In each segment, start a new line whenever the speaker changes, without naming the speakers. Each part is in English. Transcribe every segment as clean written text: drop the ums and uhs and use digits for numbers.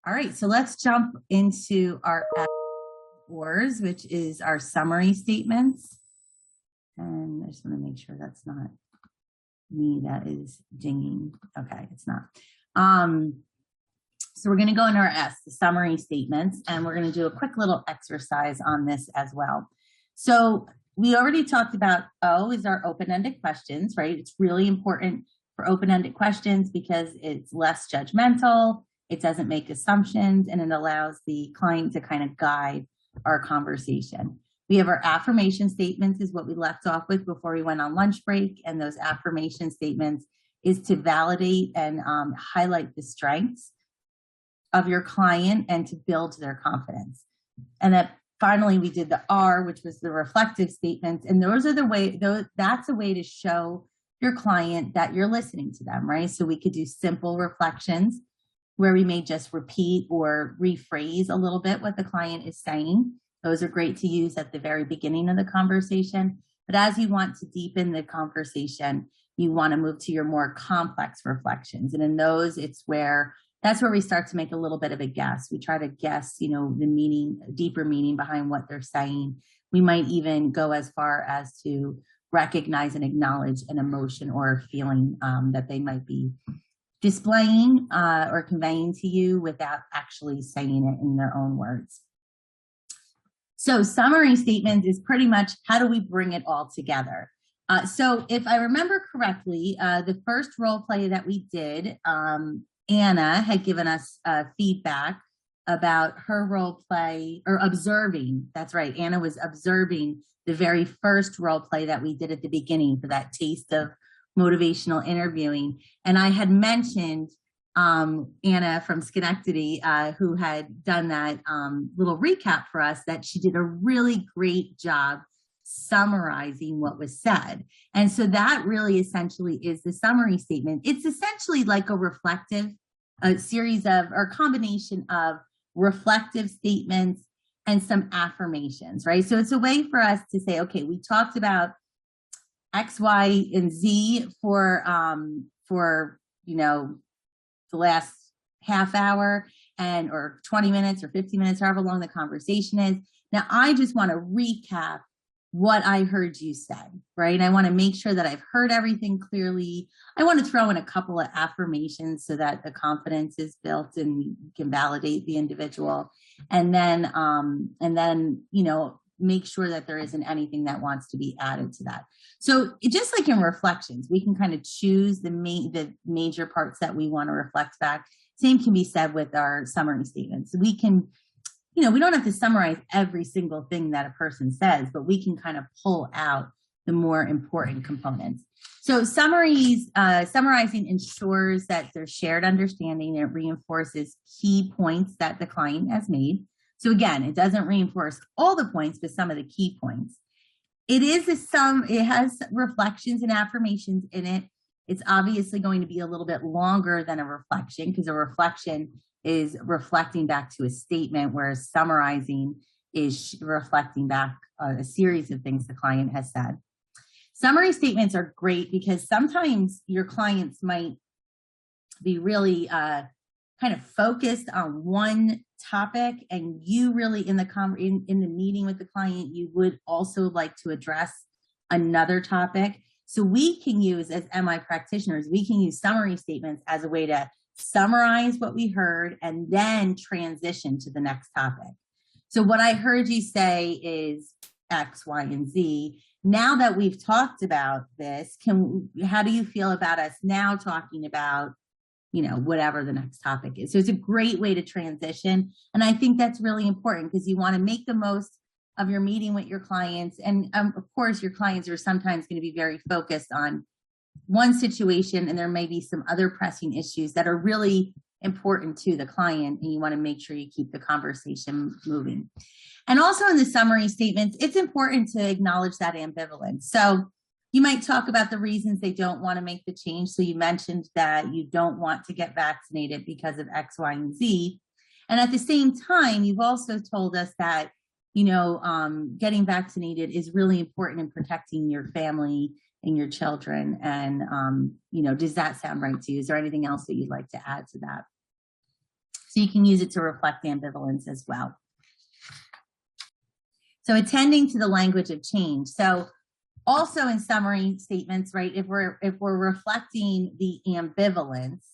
All right, so let's jump into our F's, which is our summary statements. And I just want to make sure that's not me that is dinging. Okay, it's not. So we're going to go into our S, the summary statements, and we're going to do a quick little exercise on this as well. So we already talked about O is our open-ended questions, right? It's really important for open-ended questions because it's less judgmental, it doesn't make assumptions, and it allows the client to kind of guide our conversation. We have our affirmation statements is what we left off with before we went on lunch break. And those affirmation statements is to validate and highlight the strengths of your client and to build their confidence. And that finally we did the R, which was the reflective statements. And those are the way, that's a way to show your client that you're listening to them, right? So we could do simple reflections where we may just repeat or rephrase a little bit what the client is saying. Those are great to use at the very beginning of the conversation. But as you want to deepen the conversation, you want to move to your more complex reflections. And in those, that's where we start to make a little bit of a guess. We try to guess, the meaning, deeper meaning behind what they're saying. We might even go as far as to recognize and acknowledge an emotion or a feeling that they might be displaying or conveying to you without actually saying it in their own words. So summary statements is pretty much how do we bring it all together? So if I remember correctly, the first role play that we did, Anna had given us feedback about her role play or observing. That's right. Anna was observing the very first role play that we did at the beginning for that taste of motivational interviewing. And I had mentioned Anna from Schenectady, who had done that little recap for us, that she did a really great job summarizing what was said. And so that really essentially is the summary statement. It's essentially like a series of, or combination of reflective statements and some affirmations, right? So it's a way for us to say, okay, we talked about X, Y, and Z for the last half hour or 20 minutes or 50 minutes, however long the conversation is. Now, I just want to recap what I heard you say, right? I want to make sure that I've heard everything clearly. I want to throw in a couple of affirmations so that the confidence is built and you can validate the individual. And then, make sure that there isn't anything that wants to be added to that. So just like in reflections, we can kind of choose the major parts that we want to reflect back. Same can be said with our summary statements. We can, we don't have to summarize every single thing that a person says, but we can kind of pull out the more important components. So summarizing ensures that there's shared understanding. It reinforces key points that the client has made. So again, it doesn't reinforce all the points, but some of the key points. It has reflections and affirmations in it. It's obviously going to be a little bit longer than a reflection because a reflection is reflecting back to a statement, whereas summarizing is reflecting back a series of things the client has said. Summary statements are great because sometimes your clients might be really kind of focused on one topic, and you really in the meeting with the client, you would also like to address another topic. So we can use, as MI practitioners, we can use summary statements as a way to summarize what we heard and then transition to the next topic. So what I heard you say is X, Y, and Z. Now that we've talked about this, how do you feel about us now talking about whatever the next topic is? So it's a great way to transition. And I think that's really important because you want to make the most of your meeting with your clients. And of course, your clients are sometimes going to be very focused on one situation, and there may be some other pressing issues that are really important to the client. And you want to make sure you keep the conversation moving. And also in the summary statements, it's important to acknowledge that ambivalence. So you might talk about the reasons they don't want to make the change. So you mentioned that you don't want to get vaccinated because of X, Y, and Z. And at the same time, you've also told us that, getting vaccinated is really important in protecting your family and your children. And, does that sound right to you? Is there anything else that you'd like to add to that? So you can use it to reflect ambivalence as well. So attending to the language of change. So also in summary statements, right, if we're reflecting the ambivalence,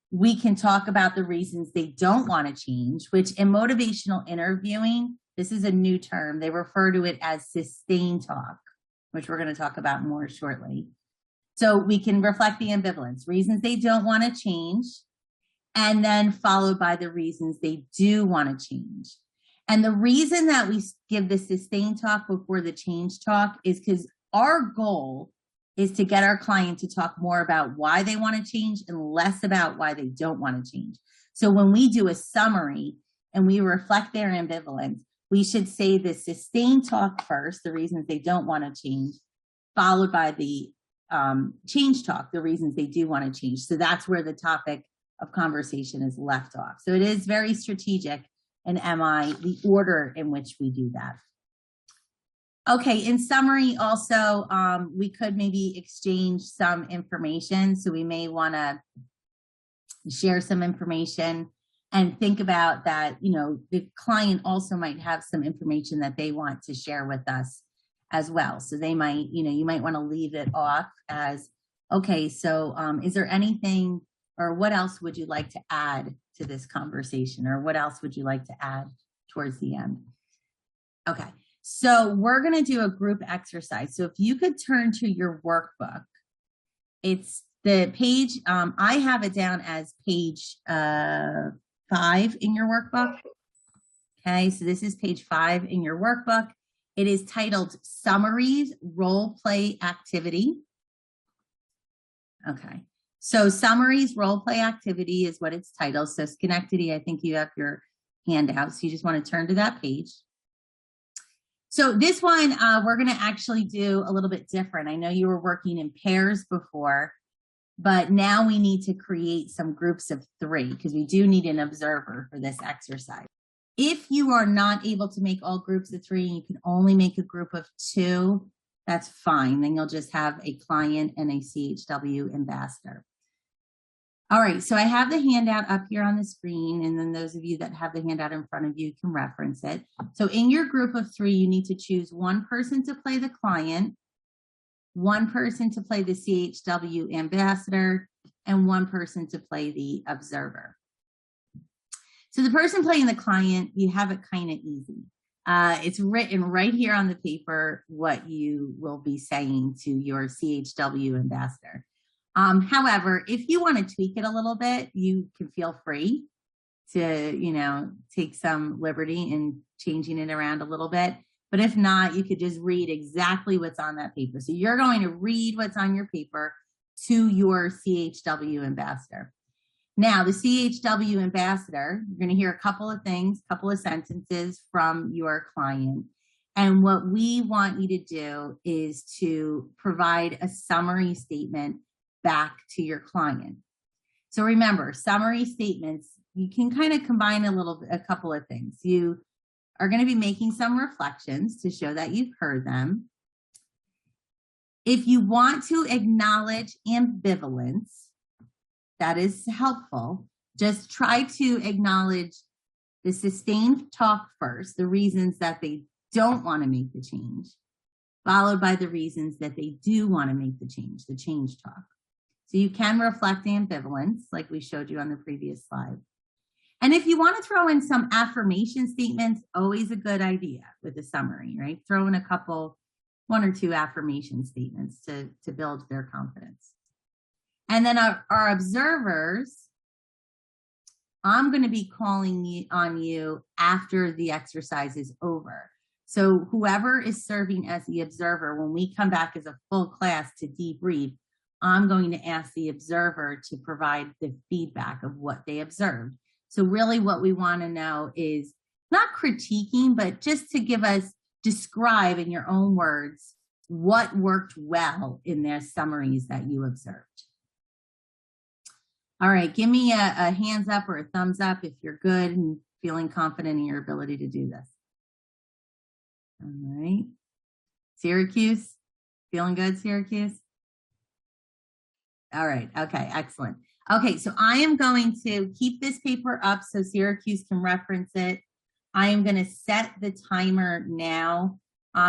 we can talk about the reasons they don't want to change, which in motivational interviewing, this is a new term. They refer to it as sustained talk, which we're going to talk about more shortly. So we can reflect the ambivalence, reasons they don't want to change, and then followed by the reasons they do want to change. And the reason that we give the sustained talk before the change talk is because our goal is to get our client to talk more about why they want to change and less about why they don't want to change. So when we do a summary and we reflect their ambivalence, we should say the sustained talk first, the reasons they don't want to change, followed by the change talk, the reasons they do want to change. So that's where the topic of conversation is left off. So it is very strategic in MI, the order in which we do that. Okay, in summary, also, we could maybe exchange some information. So we may want to share some information and think about that, you know, the client also might have some information that they want to share with us as well. So they might, you know, you might want to leave it off as, okay, so is there anything or what else would you like to add to this conversation, or what else would you like to add towards the end? Okay. So we're going to do a group exercise. So if you could turn to your workbook, it's the page, I have it down as page 5 in your workbook. Okay, so this is page 5 in your workbook. It is titled Summaries Role Play Activity. Okay, so Summaries Role Play Activity is what it's titled. So Schenectady, I think you have your handout. So you just want to turn to that page. So this one, we're going to actually do a little bit different. I know you were working in pairs before, but now we need to create some groups of 3 because we do need an observer for this exercise. If you are not able to make all groups of 3, you can only make a group of 2, that's fine. Then you'll just have a client and a CHW ambassador. All right, so I have the handout up here on the screen, and then those of you that have the handout in front of you can reference it. So in your group of 3, you need to choose one person to play the client, one person to play the CHW ambassador, and one person to play the observer. So the person playing the client, you have it kind of easy. It's written right here on the paper what you will be saying to your CHW ambassador. However, if you want to tweak it a little bit, you can feel free to, you know, take some liberty in changing it around a little bit. But if not, you could just read exactly what's on that paper. So you're going to read what's on your paper to your CHW ambassador. Now, the CHW ambassador, you're going to hear a couple of things, a couple of sentences from your client. And what we want you to do is to provide a summary statement back to your client. So remember, summary statements, you can kind of combine a couple of things. You are going to be making some reflections to show that you've heard them. If you want to acknowledge ambivalence, that is helpful. Just try to acknowledge the sustained talk first, the reasons that they don't want to make the change, followed by the reasons that they do want to make the change talk. So you can reflect ambivalence like we showed you on the previous slide. And if you want to throw in some affirmation statements, always a good idea with a summary, right? Throw in a couple, 1 or 2 affirmation statements to build their confidence. And then our observers, I'm going to be calling on you after the exercise is over. So whoever is serving as the observer, when we come back as a full class to debrief, I'm going to ask the observer to provide the feedback of what they observed. So really what we want to know is not critiquing, but just to describe in your own words what worked well in their summaries that you observed. All right, give me a hands up or a thumbs up if you're good and feeling confident in your ability to do this. All right. Syracuse, feeling good, Syracuse? All right, okay, excellent. Okay, so I am going to keep this paper up so Syracuse can reference it. I am going to set the timer now.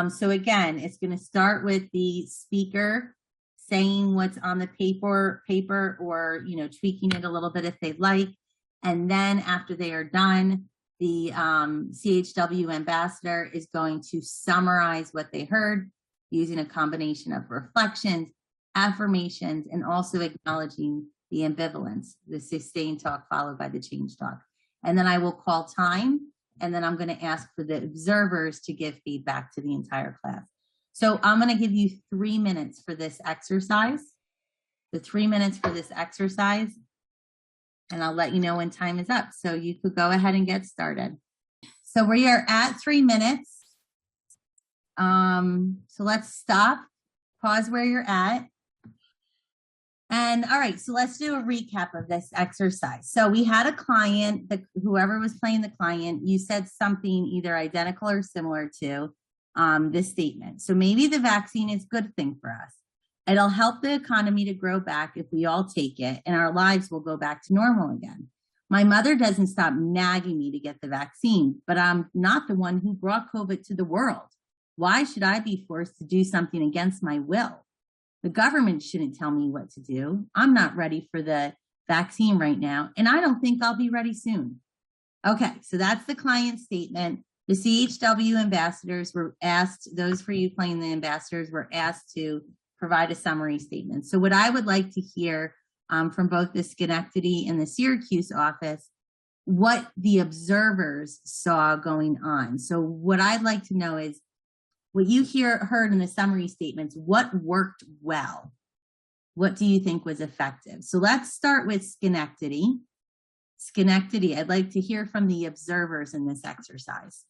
So again, it's going to start with the speaker saying what's on the paper, or tweaking it a little bit if they'd like. And then after they are done, the CHW ambassador is going to summarize what they heard using a combination of reflections, affirmations, and also acknowledging the ambivalence, the sustained talk followed by the change talk. And then I will call time, and then I'm going to ask for the observers to give feedback to the entire class. So I'm going to give you 3 minutes for this exercise, the 3 minutes for this exercise, and I'll let you know when time is up. So you could go ahead and get started. So we are at 3 minutes. So let's stop, pause where you're at. And all right, so let's do a recap of this exercise. So we had a client, whoever was playing the client, you said something either identical or similar to this statement. So maybe the vaccine is a good thing for us. It'll help the economy to grow back if we all take it, and our lives will go back to normal again. My mother doesn't stop nagging me to get the vaccine, but I'm not the one who brought COVID to the world. Why should I be forced to do something against my will? The government shouldn't tell me what to do. I'm not ready for the vaccine right now, and I don't think I'll be ready soon. Okay, so that's the client statement. The CHW ambassadors were asked, those for you playing the ambassadors were asked to provide a summary statement. So what I would like to hear from both the Schenectady and the Syracuse office, what the observers saw going on. So what I'd like to know is what you heard in the summary statements, what worked well? What do you think was effective? So let's start with Schenectady. Schenectady, I'd like to hear from the observers in this exercise.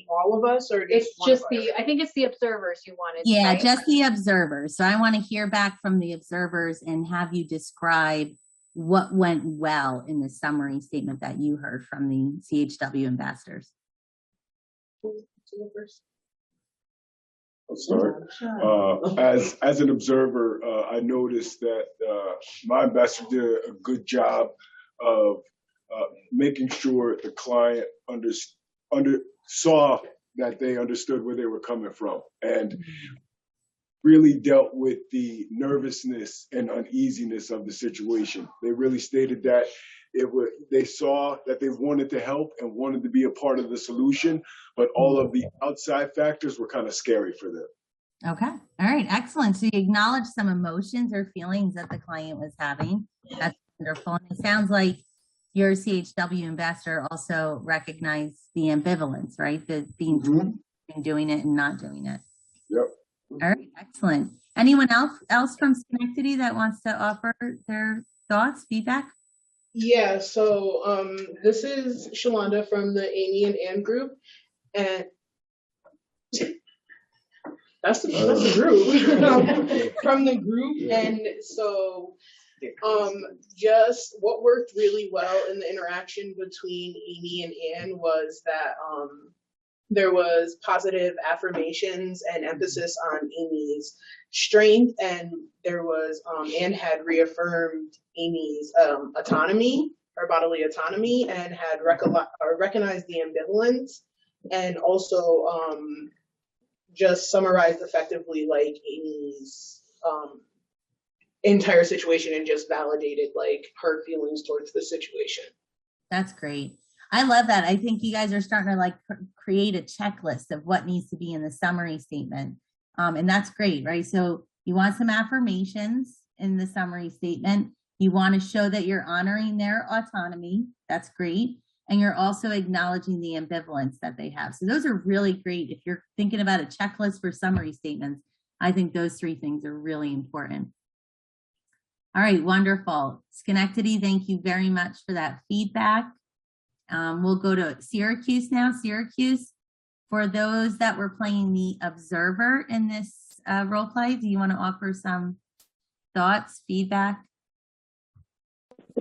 All of us, or
I think it's the observers you wanted.
Yeah,
right?
just the observers. So I want to hear back from the observers and have you describe what went well in the summary statement that you heard from the CHW ambassadors.
I'll start. As an observer, I noticed that my ambassador did a good job of making sure the client saw that they understood where they were coming from, and really dealt with the nervousness and uneasiness of the situation. They really stated that they saw that they wanted to help and wanted to be a part of the solution, but all of the outside factors were kind of scary for them.
Okay. All right. Excellent. So you acknowledge some emotions or feelings that the client was having. That's wonderful. And it sounds like your CHW ambassador also recognized the ambivalence, right? The being doing it and not doing it.
Yep.
All right. Excellent. Anyone else from Schenectady that wants to offer their thoughts, feedback?
Yeah, so this is Shalonda from the Amy and Ann group, and that's the group from the group. And so just what worked really well in the interaction between Amy and Ann was that there was positive affirmations and emphasis on Amy's strength, and there was Anne had reaffirmed Amy's autonomy, her bodily autonomy, and had recognized the ambivalence, and also just summarized effectively like Amy's entire situation and just validated like her feelings towards the situation.
That's great. I love that. I think you guys are starting to like create a checklist of what needs to be in the summary statement. And that's great, right? So you want some affirmations in the summary statement. You want to show that you're honoring their autonomy. That's great. And you're also acknowledging the ambivalence that they have. So those are really great. If you're thinking about a checklist for summary statements, I think those 3 things are really important. All right, wonderful. Schenectady, thank you very much for that feedback. We'll go to Syracuse now. Syracuse, for those that were playing the observer in this role play, do you want to offer some thoughts, feedback?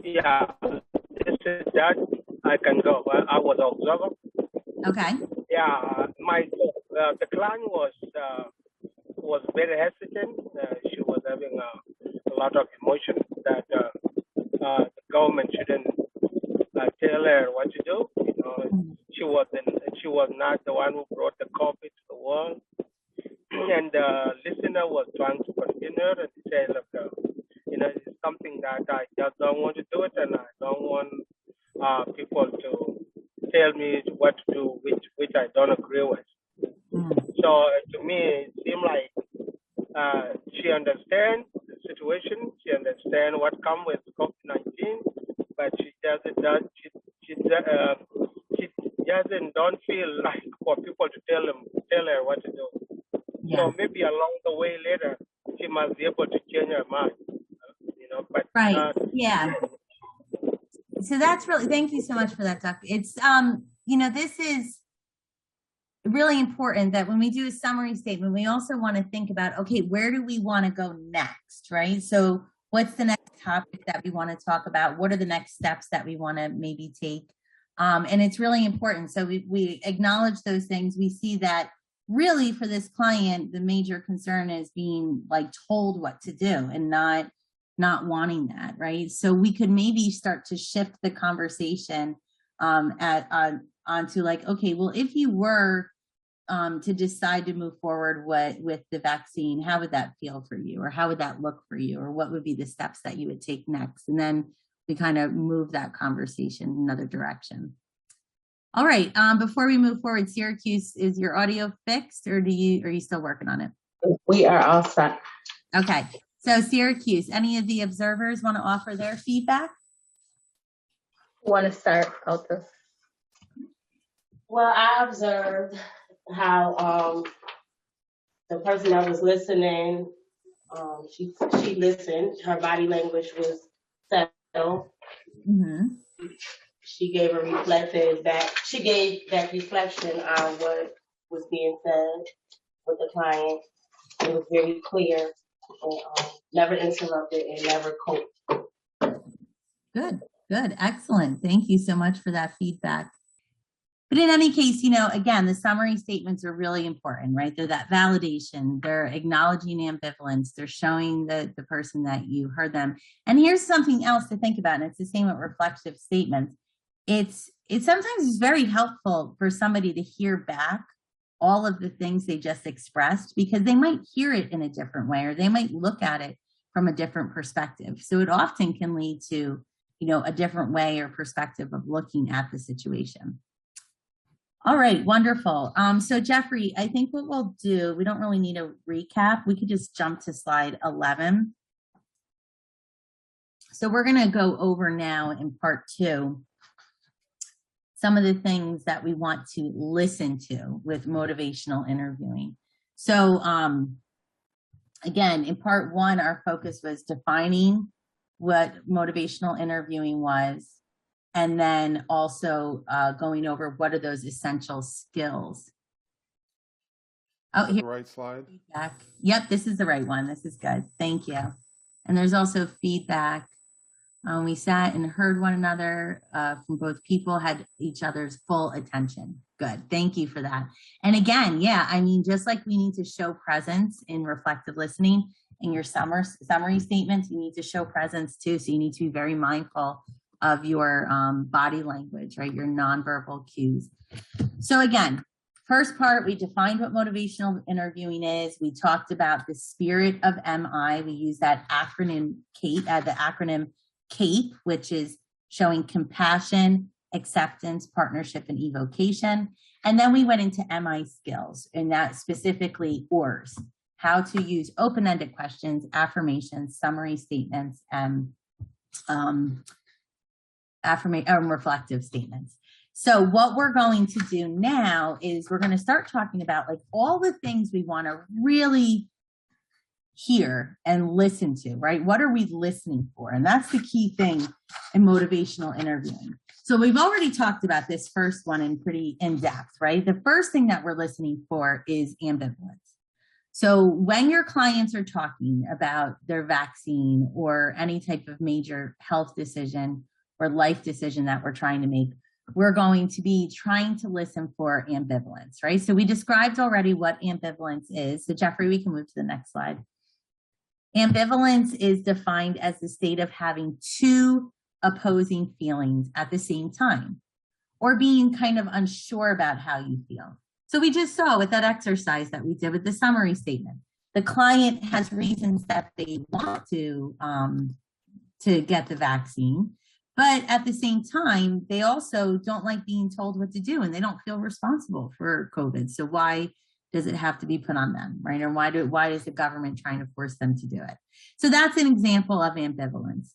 Yeah, this is that. I can go. I was an observer.
Okay.
Yeah, the client was very hesitant. She was having a lot of emotion, that the government shouldn't tell her what to do. You know, she was not the one who brought the COVID to the world. And the listener was trying to convince her and say, look, you know, it's something that I just don't want to do it, and I don't want people to tell me what to do, which I don't agree with. So to me, it seemed like she understands the situation. She understands what comes with COVID-19, but she doesn't. Don't feel like for people to tell her what to do. Yeah. So maybe along the way later, she must be able to change her mind. You know, but
right. Yeah. So that's really, thank you so much for that, Doc. It's you know, this is really important that when we do a summary statement, we also want to think about, okay, where do we want to go next, right? So what's the next topic that we want to talk about? What are the next steps that we want to maybe take? And it's really important. So we acknowledge those things. We see that really for this client, the major concern is being like told what to do and not wanting that, right? So we could maybe start to shift the conversation onto like, okay, well, if you were to decide to move forward with the vaccine, how would that feel for you? Or how would that look for you? Or what would be the steps that you would take next? And then we kind of move that conversation in another direction. All right, before we move forward, Syracuse, is your audio fixed or are you still working on it?
We are all set.
Okay, so Syracuse, any of the observers want to offer their feedback?
Want to start out this?
Well, I observed how the person that was listening, she listened. Her body language was settled. Mm-hmm. She gave a reflective back. She gave that reflection on what was being said with the client. It was very clear and never interrupted and never coached.
Good, excellent. Thank you so much for that feedback. But in any case, you know, again, the summary statements are really important, right? They're that validation. They're acknowledging ambivalence. They're showing the person that you heard them. And here's something else to think about, and it's the same with reflective statements. It's sometimes very helpful for somebody to hear back all of the things they just expressed, because they might hear it in a different way, or they might look at it from a different perspective. So it often can lead to, you know, a different way or perspective of looking at the situation. All right, wonderful. So Jeffrey, I think what we'll do, we don't really need a recap. We could just jump to slide 11. So we're going to go over now in part 2 some of the things that we want to listen to with motivational interviewing. So again, in part 1, our focus was defining what motivational interviewing was, and then also going over what are those essential skills. Oh, here,
the right slide.
Feedback. Yep, this is the right one. This is good. Thank you. And there's also feedback. We sat and heard one another from both people, had each other's full attention. Good. Thank you for that. And again, yeah, I mean, just like we need to show presence in reflective listening in your summary statements, you need to show presence too. So you need to be very mindful of your body language, right? Your nonverbal cues. So again, first part, we defined what motivational interviewing is. We talked about the spirit of MI. We use that acronym CAPE, which is showing compassion, acceptance, partnership, and evocation. And then we went into MI skills, and that specifically ORS, how to use open-ended questions, affirmations, summary statements, and reflective statements. So what we're going to do now is we're going to start talking about like all the things we want to really hear and listen to, right? What are we listening for? And that's the key thing in motivational interviewing. So we've already talked about this first one in pretty in depth, right? The first thing that we're listening for is ambivalence. So when your clients are talking about their vaccine or any type of major health decision or life decision that we're trying to make, we're going to be trying to listen for ambivalence, right? So we described already what ambivalence is. So Jeffrey, we can move to the next slide. Ambivalence is defined as the state of having two opposing feelings at the same time, or being kind of unsure about how you feel. So we just saw with that exercise that we did with the summary statement, the client has reasons that they want to get the vaccine, but at the same time, they also don't like being told what to do, and they don't feel responsible for COVID. So why does it have to be put on them, right? Or why is the government trying to force them to do it? So that's an example of ambivalence.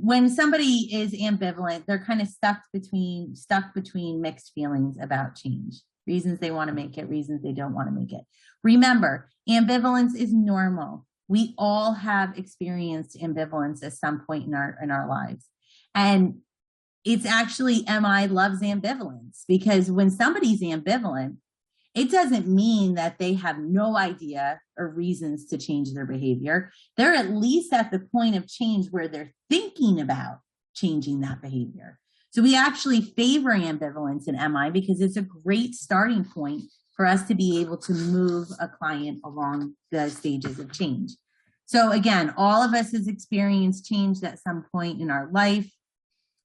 When somebody is ambivalent, they're kind of stuck between mixed feelings about change. Reasons they want to make it, reasons they don't want to make it. Remember, ambivalence is normal. We all have experienced ambivalence at some point in our lives. And it's actually MI loves ambivalence, because when somebody's ambivalent, it doesn't mean that they have no idea or reasons to change their behavior. They're at least at the point of change where they're thinking about changing that behavior. So we actually favor ambivalence in MI because it's a great starting point for us to be able to move a client along the stages of change. So again, all of us has experienced change at some point in our life.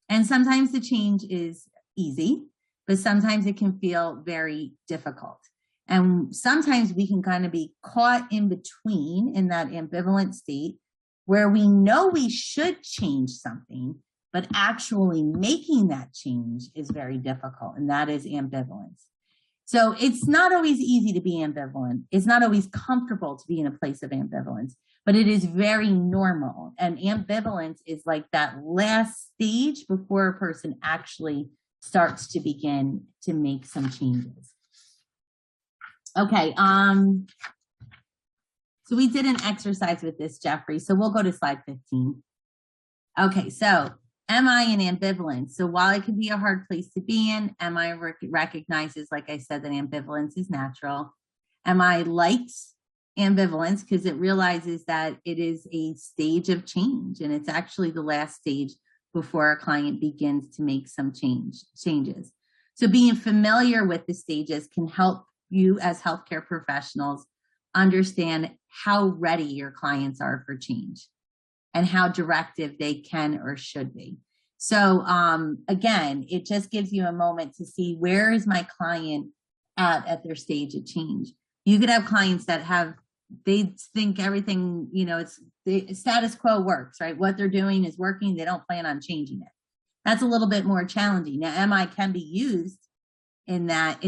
And sometimes the change is easy, but sometimes it can feel very difficult. And sometimes we can kind of be caught in between in that ambivalent state where we know we should change something, but actually making that change is very difficult, and that is ambivalence. So it's not always easy to be ambivalent. It's not always comfortable to be in a place of ambivalence, but it is very normal. And ambivalence is like that last stage before a person actually starts to begin to make some changes. Okay, so we did an exercise with this, Jeffrey, so we'll go to slide 15. Okay, so MI and ambivalence. So while it can be a hard place to be in, MI recognizes, like I said, that ambivalence is natural. MI likes ambivalence because it realizes that it is a stage of change, and it's actually the last stage before a client begins to make some changes. So being familiar with the stages can help you as healthcare professionals understand how ready your clients are for change and how directive they can or should be. So again, it just gives you a moment to see, where is my client at their stage of change. You could have clients that they think everything, it's the status quo works, right? What they're doing is working. They don't plan on changing it. That's a little bit more challenging. Now, MI can be used in that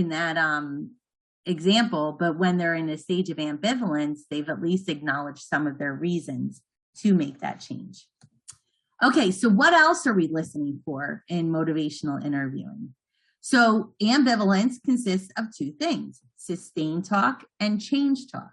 example, but when they're in a stage of ambivalence, they've at least acknowledged some of their reasons to make that change. Okay, so what else are we listening for in motivational interviewing? So ambivalence consists of two things: sustain talk and change talk.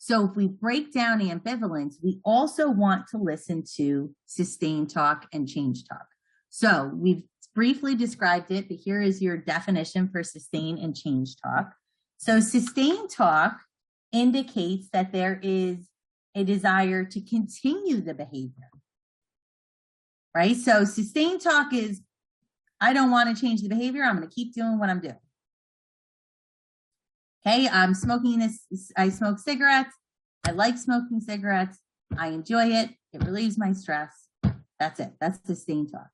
So if we break down ambivalence, we also want to listen to sustain talk and change talk. So we've briefly described it, but here is your definition for sustain and change talk. So sustain talk indicates that there is a desire to continue the behavior, right? So sustain talk is, I don't want to change the behavior. I'm going to keep doing what I'm doing. Okay, I'm smoking this. I smoke cigarettes. I like smoking cigarettes. I enjoy it. It relieves my stress. That's it. That's sustain talk.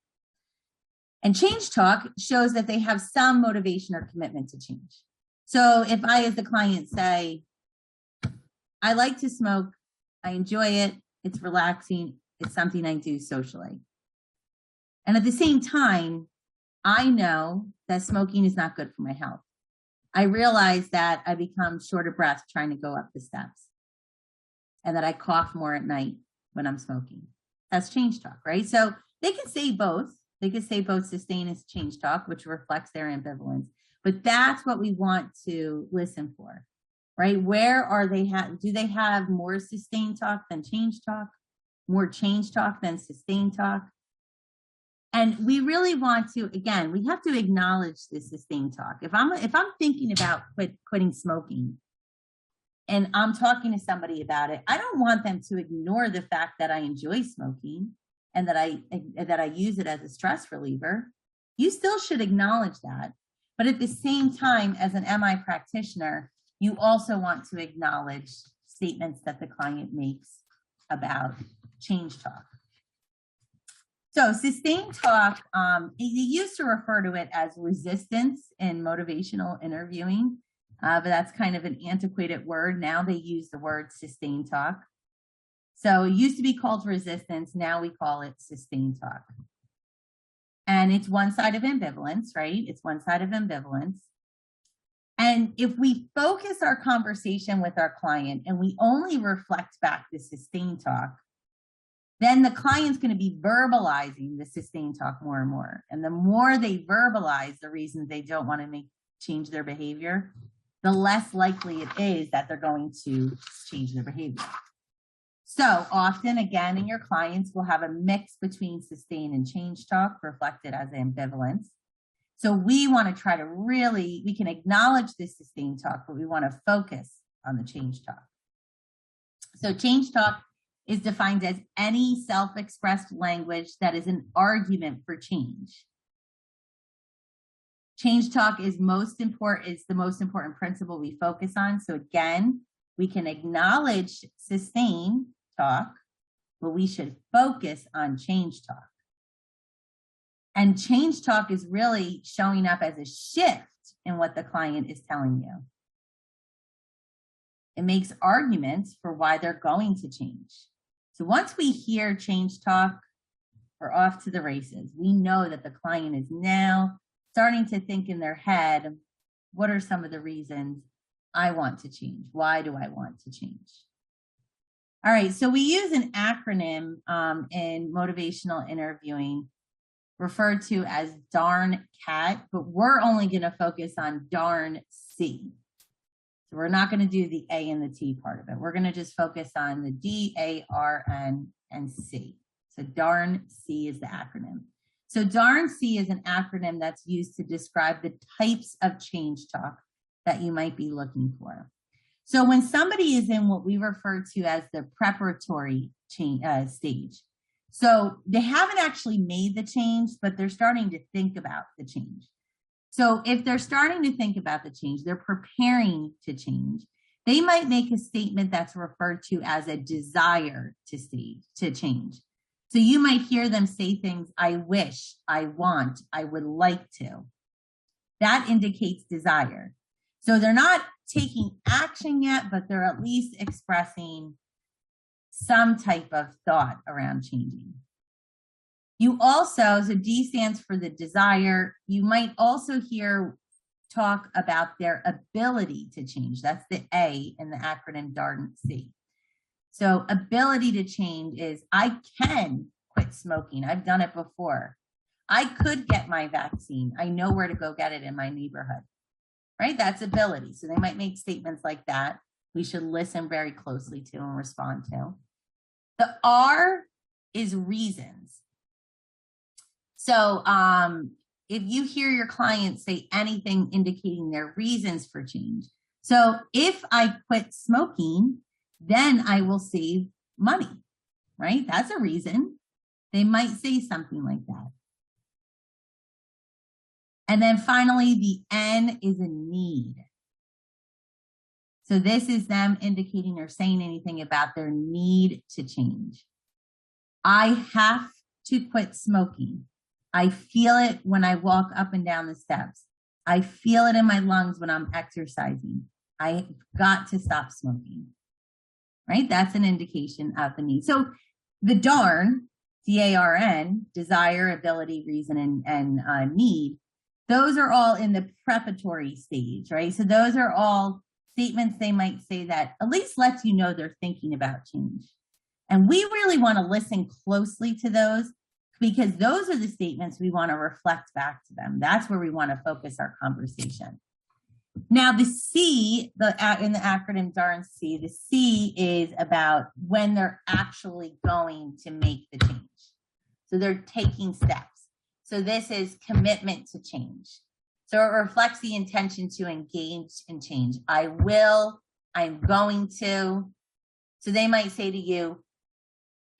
And change talk shows that they have some motivation or commitment to change. So if I, as the client, say, I like to smoke, I enjoy it, it's relaxing, it's something I do socially. And at the same time, I know that smoking is not good for my health. I realize that I become short of breath trying to go up the steps, and that I cough more at night when I'm smoking. That's change talk, right? So they can say both. They could say both sustain and change talk, which reflects their ambivalence. But that's what we want to listen for, right? Where are they? Do they have more sustain talk than change talk? More change talk than sustain talk? And we really want to, again, we have to acknowledge this sustain talk. If I'm thinking about quitting smoking, and I'm talking to somebody about it, I don't want them to ignore the fact that I enjoy smoking and that I use it as a stress reliever. You still should acknowledge that. But at the same time, as an MI practitioner, you also want to acknowledge statements that the client makes about change talk. So sustained talk, they used to refer to it as resistance in motivational interviewing, but that's kind of an antiquated word. Now they use the word sustained talk. So it used to be called resistance. Now we call it sustained talk. And it's one side of ambivalence, right? It's one side of ambivalence. And if we focus our conversation with our client and we only reflect back the sustained talk, then the client's going to be verbalizing the sustained talk more and more. And the more they verbalize the reasons they don't want to change their behavior, the less likely it is that they're going to change their behavior. So often, again, in your clients will have a mix between sustain and change talk reflected as ambivalence. So we want to try to we can acknowledge this sustained talk, but we want to focus on the change talk. So change talk is defined as any self-expressed language that is an argument for change. Change talk is the most important principle we focus on. So again, we can acknowledge sustain talk, but we should focus on change talk. And change talk is really showing up as a shift in what the client is telling you. It makes arguments for why they're going to change. So once we hear change talk, we're off to the races. We know that the client is now starting to think in their head, what are some of the reasons I want to change? Why do I want to change? All right, so we use an acronym in motivational interviewing referred to as DARN CAT, but we're only going to focus on DARN C. So we're not going to do the A and the T part of it. We're going to just focus on the D, A, R, N, and C. So DARN C is the acronym. So DARN C is an acronym that's used to describe the types of change talk that you might be looking for. So when somebody is in what we refer to as the preparatory stage, so they haven't actually made the change, but they're starting to think about the change. So if they're starting to think about the change, they're preparing to change, they might make a statement that's referred to as a desire to change. So you might hear them say things, I wish, I want, I would like to. That indicates desire. So they're not taking action yet, but they're at least expressing some type of thought around changing. You also, so D stands for the desire. You might also hear talk about their ability to change. That's the A in the acronym DARN C. So ability to change is I can quit smoking. I've done it before. I could get my vaccine. I know where to go get it in my neighborhood, right? That's ability. So they might make statements like that. We should listen very closely to and respond to. The R is reasons. So if you hear your client say anything indicating their reasons for change. So if I quit smoking, then I will save money, right? That's a reason. They might say something like that. And then finally, the N is a need. So this is them indicating or saying anything about their need to change. I have to quit smoking. I feel it when I walk up and down the steps. I feel it in my lungs when I'm exercising. I've got to stop smoking, right? That's an indication of the need. So the DARN, D-A-R-N, desire, ability, reason, and need, those are all in the preparatory stage, right? So those are all statements they might say that at least lets you know they're thinking about change. And we really want to listen closely to those because those are the statements we want to reflect back to them. That's where we want to focus our conversation. Now the C, in the acronym DARN C, the C is about when they're actually going to make the change. So they're taking steps. So this is commitment to change. So it reflects the intention to engage in change. I will, I'm going to. So they might say to you,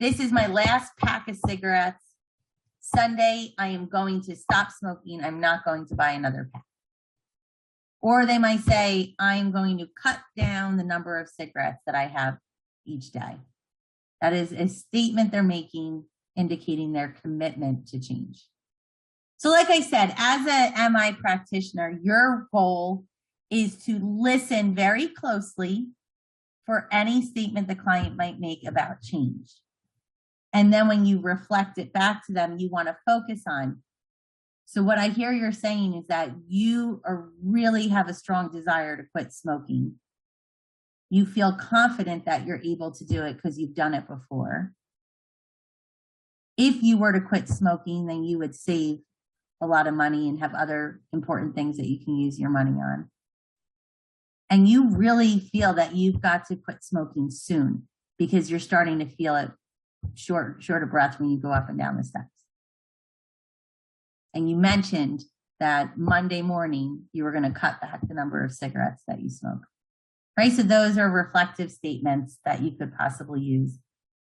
this is my last pack of cigarettes. Sunday, I am going to stop smoking. I'm not going to buy another pack. Or they might say, I am going to cut down the number of cigarettes that I have each day. That is a statement they're making indicating their commitment to change. So like I said, as a MI practitioner, your goal is to listen very closely for any statement the client might make about change. And then when you reflect it back to them, you want to focus on. So what I hear you're saying is that you really have a strong desire to quit smoking. You feel confident that you're able to do it because you've done it before. If you were to quit smoking, then you would save a lot of money and have other important things that you can use your money on. And you really feel that you've got to quit smoking soon because you're starting to feel it short of breath when you go up and down the steps. And you mentioned that Monday morning you were going to cut back the number of cigarettes that you smoke. Right? So those are reflective statements that you could possibly use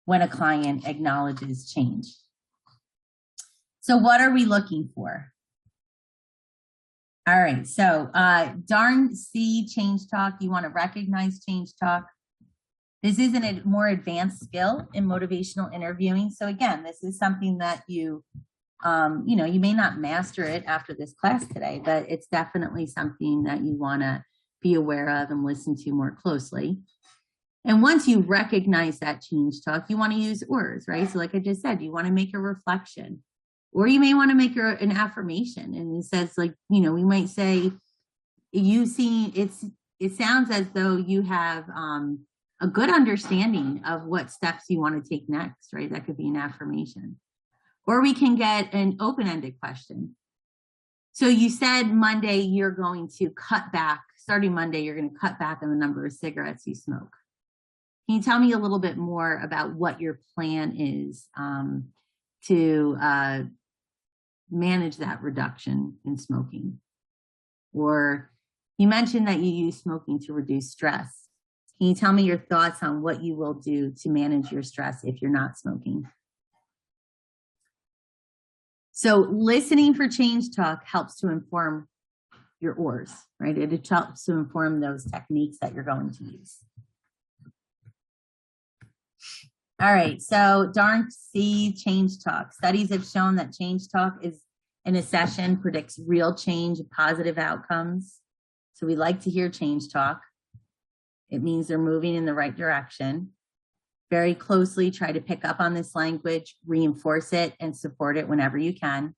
when a client acknowledges change. So what are we looking for? All right, so darn see change talk. You want to recognize change talk. This is a more advanced skill in motivational interviewing. So again, this is something that you may not master it after this class today, but it's definitely something that you want to be aware of and listen to more closely. And once you recognize that change talk, you want to use ORs, right? So like I just said, you want to make a reflection, or you may want to make an affirmation. And it says, like, we might say, it sounds as though you have a good understanding of what steps you want to take next, right? That could be an affirmation. Or we can get an open-ended question. So you said Monday you're going to cut back, starting Monday, you're going to cut back on the number of cigarettes you smoke. Can you tell me a little bit more about what your plan is to manage that reduction in smoking? Or you mentioned that you use smoking to reduce stress. Can you tell me your thoughts on what you will do to manage your stress if you're not smoking? So listening for change talk helps to inform your ORs, right? It helps to inform those techniques that you're going to use. All right, so darn see change talk. Studies have shown that change talk in a session predicts real change, positive outcomes. So we like to hear change talk. It means they're moving in the right direction. Very closely try to pick up on this language, reinforce it, and support it whenever you can.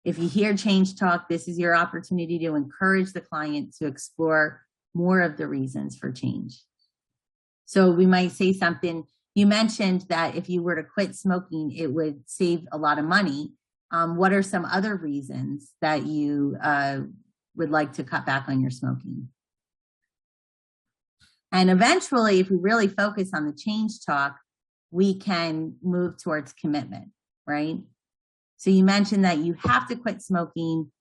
If you hear change talk, this is your opportunity to encourage the client to explore more of the reasons for change. So we might say something, you mentioned that if you were to quit smoking, it would save a lot of money. What are some other reasons that you would like to cut back on your smoking? And eventually, if we really focus on the change talk, we can move towards commitment, right? So you mentioned that you have to quit smoking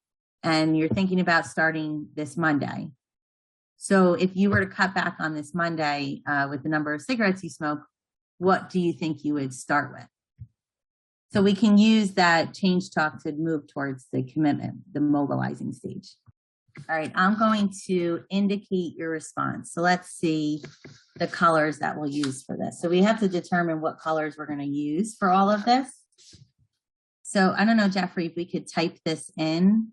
and you're thinking about starting this Monday. So if you were to cut back on this Monday with the number of cigarettes you smoke, what do you think you would start with? So we can use that change talk to move towards the commitment, the mobilizing stage. All right, I'm going to indicate your response. So let's see the colors that we'll use for this. So we have to determine what colors we're going to use for all of this. So I don't know, Jeffrey, if we could type this in.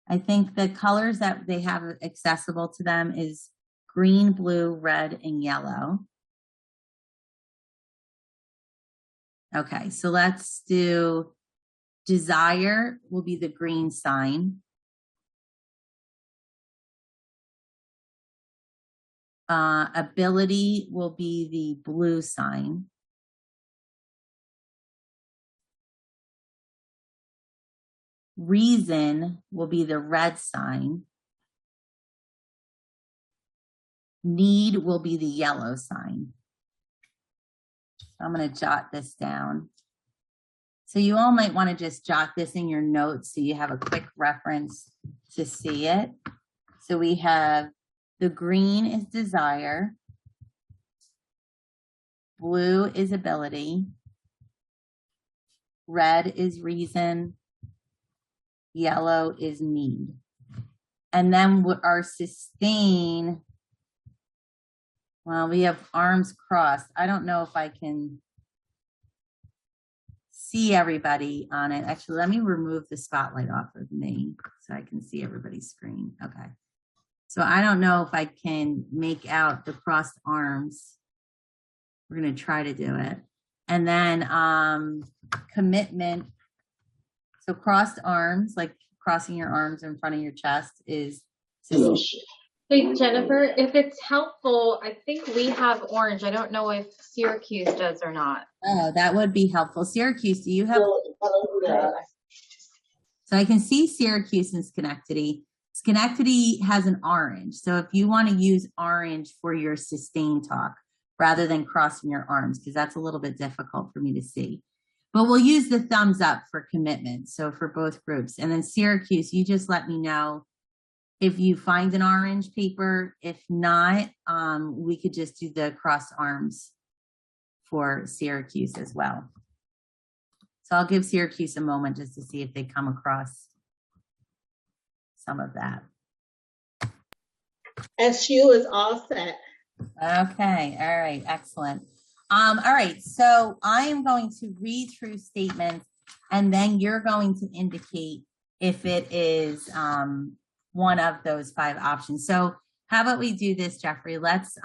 I think the colors that they have accessible to them is green, blue, red, and yellow. Okay, so let's do desire will be the green sign. Ability will be the blue sign. Reason will be the red sign. Need will be the yellow sign. I'm going to jot this down. So you all might want to just jot this in your notes so you have a quick reference to see it. So we have the green is desire. Blue is ability. Red is reason. Yellow is need. And then our sustain Well, we have arms crossed. I don't know if I can see everybody on it. Actually, let me remove the spotlight off of me so I can see everybody's screen. Okay. So I don't know if I can make out the crossed arms. We're going to try to do it. And then commitment. So crossed arms, like crossing your arms in front of your chest is.
Hey, Jennifer, if it's helpful, I think we have orange. I don't know if Syracuse does or not.
Oh, that would be helpful. Syracuse, do you have? So I can see Syracuse and Schenectady. Schenectady has an orange. So if you want to use orange for your sustained talk rather than crossing your arms, because that's a little bit difficult for me to see. But we'll use the thumbs up for commitment. So for both groups. And then Syracuse, you just let me know if you find an orange paper. If not, we could just do the crossed arms for Syracuse as well. So I'll give Syracuse a moment just to see if they come across some of that.
SU is all set.
Okay, all right, excellent. All right, so I am going to read through statements and then you're going to indicate if it is one of those 5 options. So how about we do this, Jeffrey? Let's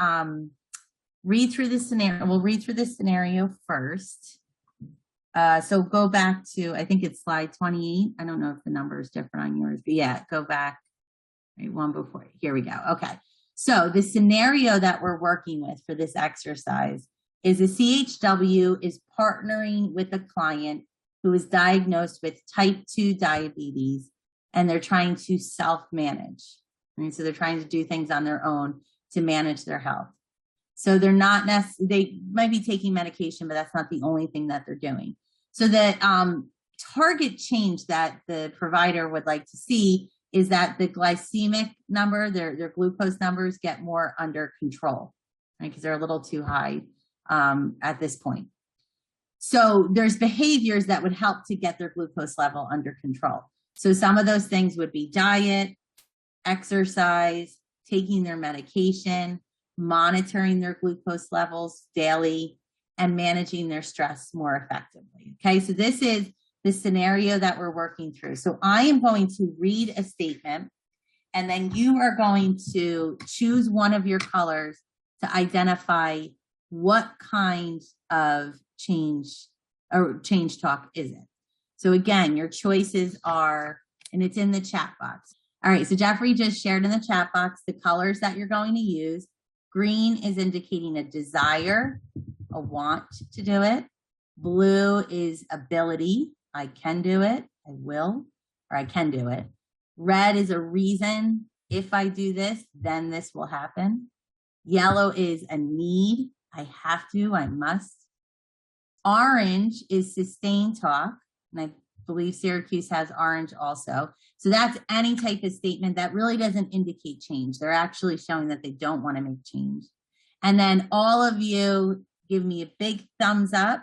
read through the scenario. We'll read through the scenario first. So go back to, I think it's slide 28. I don't know if the number is different on yours, but yeah, go back. Right, one before. Here we go. Okay. So the scenario that we're working with for this exercise is a CHW is partnering with a client who is diagnosed with type 2 diabetes, and they're trying to self-manage. Right? So they're trying to do things on their own to manage their health. So they're not they might be taking medication, but that's not the only thing that they're doing. So the target change that the provider would like to see is that the glycemic number, their glucose numbers get more under control, right? Because they're a little too high at this point. So there's behaviors that would help to get their glucose level under control. So some of those things would be diet, exercise, taking their medication, monitoring their glucose levels daily, and managing their stress more effectively. Okay, so this is the scenario that we're working through. So I am going to read a statement, and then you are going to choose one of your colors to identify what kind of change talk is it. So again, your choices are, and it's in the chat box. All right, so Jeffrey just shared in the chat box the colors that you're going to use. Green is indicating a desire, a want to do it. Blue is ability. I can do it, I will, or I can do it. Red is a reason. If I do this, then this will happen. Yellow is a need. I have to, I must. Orange is sustained talk. And I believe Syracuse has orange also. So that's any type of statement that really doesn't indicate change. They're actually showing that they don't want to make change. And then all of you give me a big thumbs up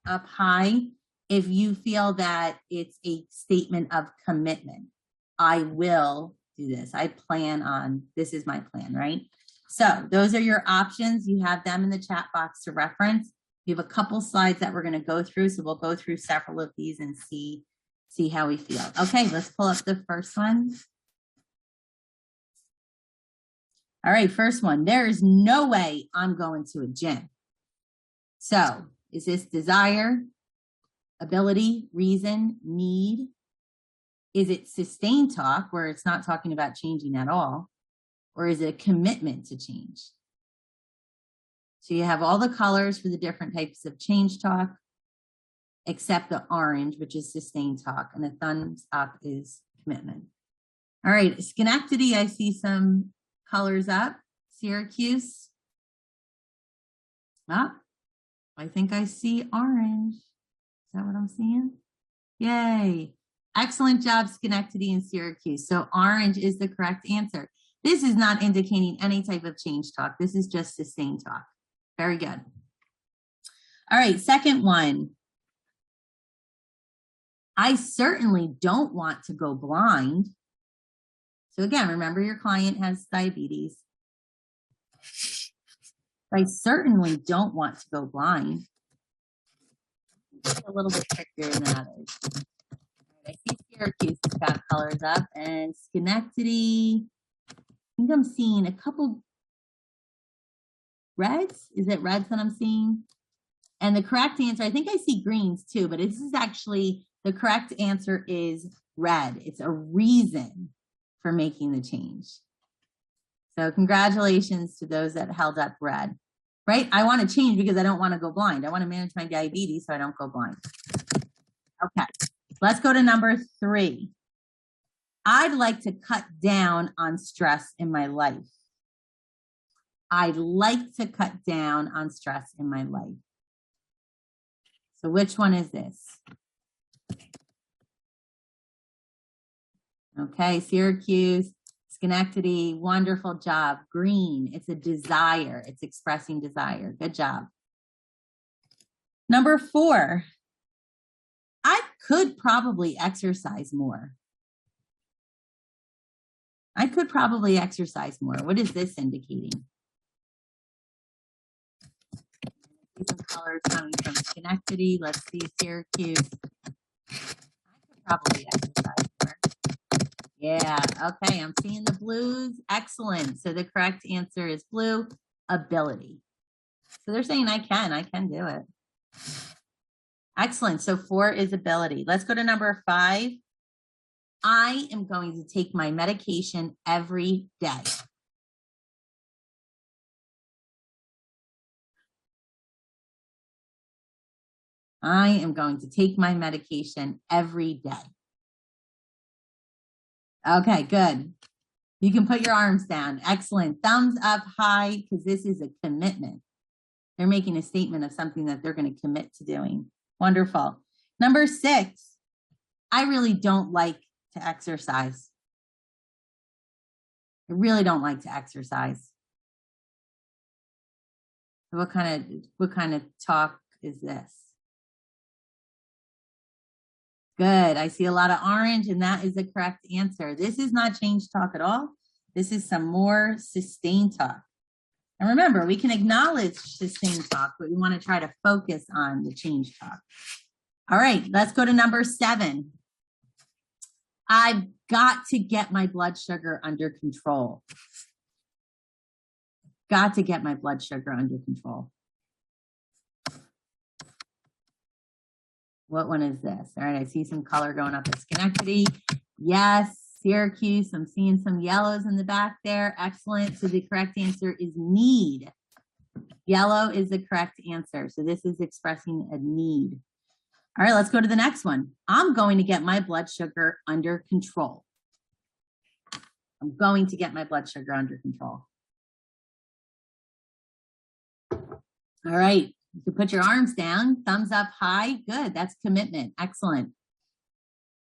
high, if you feel that it's a statement of commitment. I will do this. I plan on, this is my plan, right? So those are your options. You have them in the chat box to reference. We have a couple slides that we're going to go through. So we'll go through several of these and see how we feel. Okay, let's pull up the first one. All right, first one. There is no way I'm going to a gym. So is this desire, ability, reason, need? Is it sustained talk where it's not talking about changing at all? Or is it a commitment to change? So you have all the colors for the different types of change talk, except the orange, which is sustained talk, and the thumbs up is commitment. All right, Schenectady, I see some colors up. Syracuse. Ah, I think I see orange. Is that what I'm seeing? Yay. Excellent job, Schenectady and Syracuse. So orange is the correct answer. This is not indicating any type of change talk. This is just sustained talk. Very good. All right, second one. I certainly don't want to go blind. So again, remember your client has diabetes. I certainly don't want to go blind. It's a little bit trickier than others. I see Syracuse has got colors up, and Schenectady, I think I'm seeing a couple reds. Is it reds that I'm seeing? And the correct answer, I think I see greens too, but this is actually, the correct answer is red. It's a reason for making the change. So congratulations to those that held up red, right? I want to change because I don't want to go blind. I want to manage my diabetes so I don't go blind. Okay, let's go to number 3. I'd like to cut down on stress in my life. I'd like to cut down on stress in my life. So which one is this? Okay, Syracuse, Schenectady, wonderful job. Green, it's a desire. It's expressing desire. Good job. Number 4, I could probably exercise more. I could probably exercise more. What is this indicating? Some colors coming from Schenectady. Let's see, Syracuse. I could probably exercise more. Yeah, okay, I'm seeing the blues. Excellent. So the correct answer is blue, ability. So they're saying I can do it. Excellent. So 4 is ability. Let's go to number 5. I am going to take my medication every day. I am going to take my medication every day. Okay, good. You can put your arms down. Excellent. Thumbs up high, because this is a commitment. They're making a statement of something that they're going to commit to doing. Wonderful. Number 6, I really don't like to exercise. I really don't like to exercise. What kind of talk is this? Good. I see a lot of orange, and that is the correct answer. This is not change talk at all. This is some more sustained talk. And remember, we can acknowledge sustained talk, but we want to try to focus on the change talk. All right, let's go to number 7. I've got to get my blood sugar under control. Got to get my blood sugar under control. What one is this? All right, I see some color going up at Schenectady. Yes, Syracuse, I'm seeing some yellows in the back there. Excellent. So the correct answer is need. Yellow is the correct answer. So this is expressing a need. All right, let's go to the next one. I'm going to get my blood sugar under control. I'm going to get my blood sugar under control. All right. You can put your arms down, thumbs up high. Good, that's commitment. Excellent.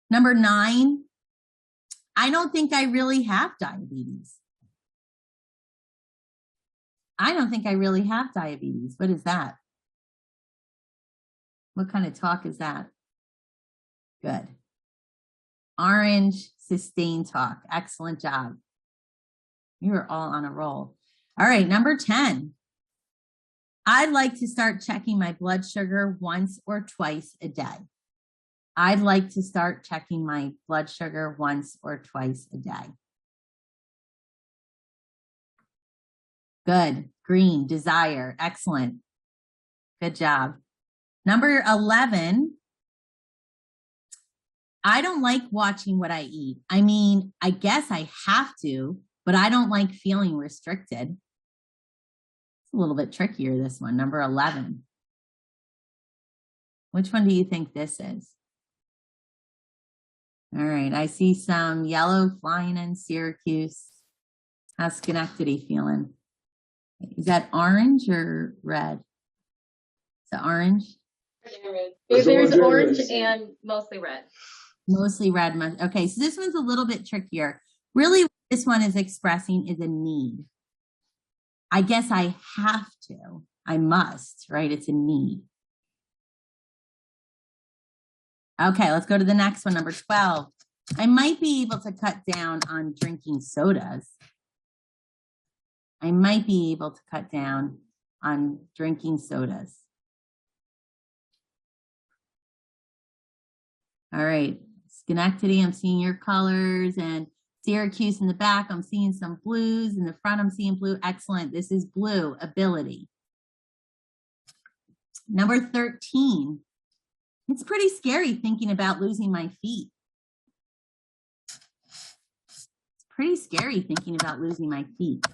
Number 9, I don't think I really have diabetes. I don't think I really have diabetes. What is that? What kind of talk is that? Good. Orange, sustained talk. Excellent job. You are all on a roll. All right, number 10. I'd like to start checking my blood sugar once or twice a day. I'd like to start checking my blood sugar once or twice a day. Good. Green, desire. Excellent. Good job. Number 11. I don't like watching what I eat. I mean, I guess I have to, but I don't like feeling restricted. It's a little bit trickier, this one, number 11. Which one do you think this is? All right, I see some yellow flying in Syracuse. How's Schenectady feeling? Is that orange or red? Is it orange?
There's orange and mostly red.
Mostly red. Okay, so this one's a little bit trickier. Really, what this one is expressing is a need. I guess I have to. I must, right? It's a need. Okay, let's go to the next one, number 12. I might be able to cut down on drinking sodas. I might be able to cut down on drinking sodas? All right, Schenectady, I'm seeing your colors, and Syracuse in the back, I'm seeing some blues. In the front, I'm seeing blue. Excellent. This is blue, ability. Number 13. It's pretty scary thinking about losing my feet. It's pretty scary thinking about losing my feet.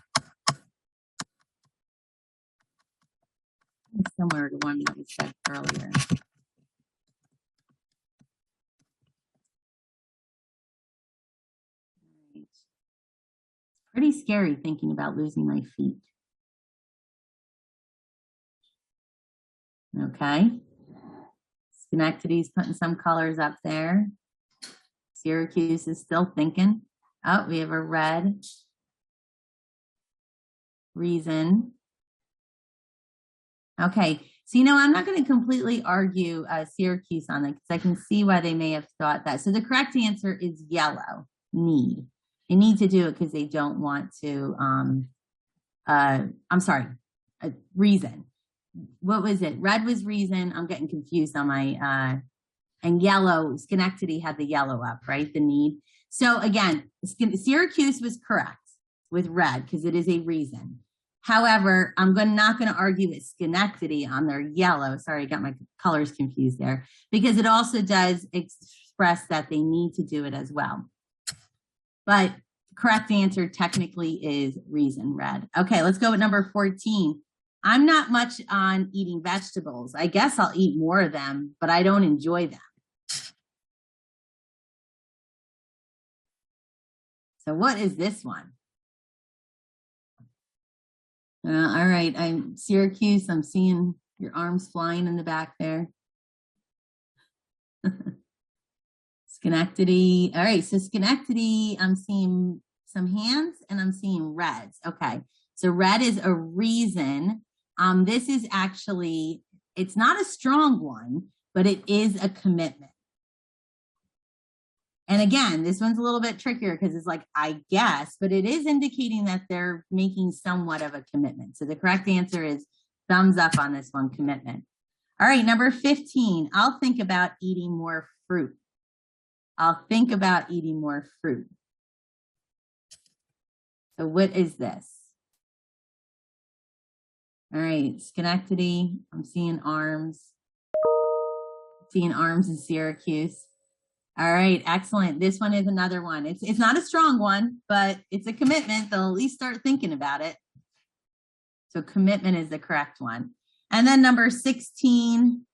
Similar to one that was said earlier. It's pretty scary thinking about losing my feet. Okay. Schenectady's putting some colors up there. Syracuse is still thinking. Oh, we have a red. Reason. Okay. So, I'm not going to completely argue Syracuse on that because I can see why they may have thought that. So the correct answer is yellow, need. They need to do it because they don't want to, reason. What was it? Red was reason. I'm getting confused on my, and yellow, Schenectady had the yellow up, right? The need. So again, Syracuse was correct with red because it is a reason. However, I'm not going to argue with Schenectady on their yellow. Sorry, I got my colors confused there because it also does express that they need to do it as well. But the correct answer technically is reason, red. Okay, let's go with number 14. I'm not much on eating vegetables. I guess I'll eat more of them, but I don't enjoy them. So what is this one? All right, I'm Syracuse. I'm seeing your arms flying in the back there. Schenectady. All right, so Schenectady, I'm seeing some hands and I'm seeing reds. Okay, so red is a reason. This is actually, it's not a strong one, but it is a commitment. And again, this one's a little bit trickier because it's like, I guess, but it is indicating that they're making somewhat of a commitment. So the correct answer is thumbs up on this one, commitment. All right, number 15, I'll think about eating more fruit. I'll think about eating more fruit. So what is this? All right, Schenectady, I'm seeing arms. Seeing arms in Syracuse. All right, excellent. This one is another one. It's not a strong one, but it's a commitment. They'll at least start thinking about it. So commitment is the correct one. And then number 16,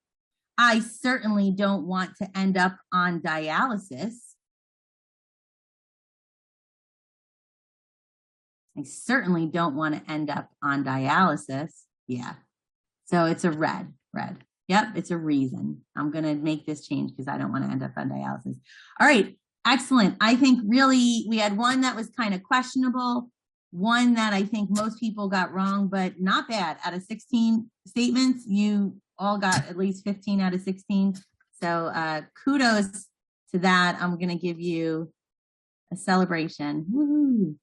I certainly don't want to end up on dialysis. I certainly don't want to end up on dialysis. Yeah. So it's a red. Yep, it's a reason. I'm going to make this change because I don't want to end up on dialysis. All right, excellent. I think really we had one that was kind of questionable, one that I think most people got wrong, but not bad. Out of 16 statements, you all got at least 15 out of 16. So kudos to that. I'm going to give you a celebration. Woo-hoo.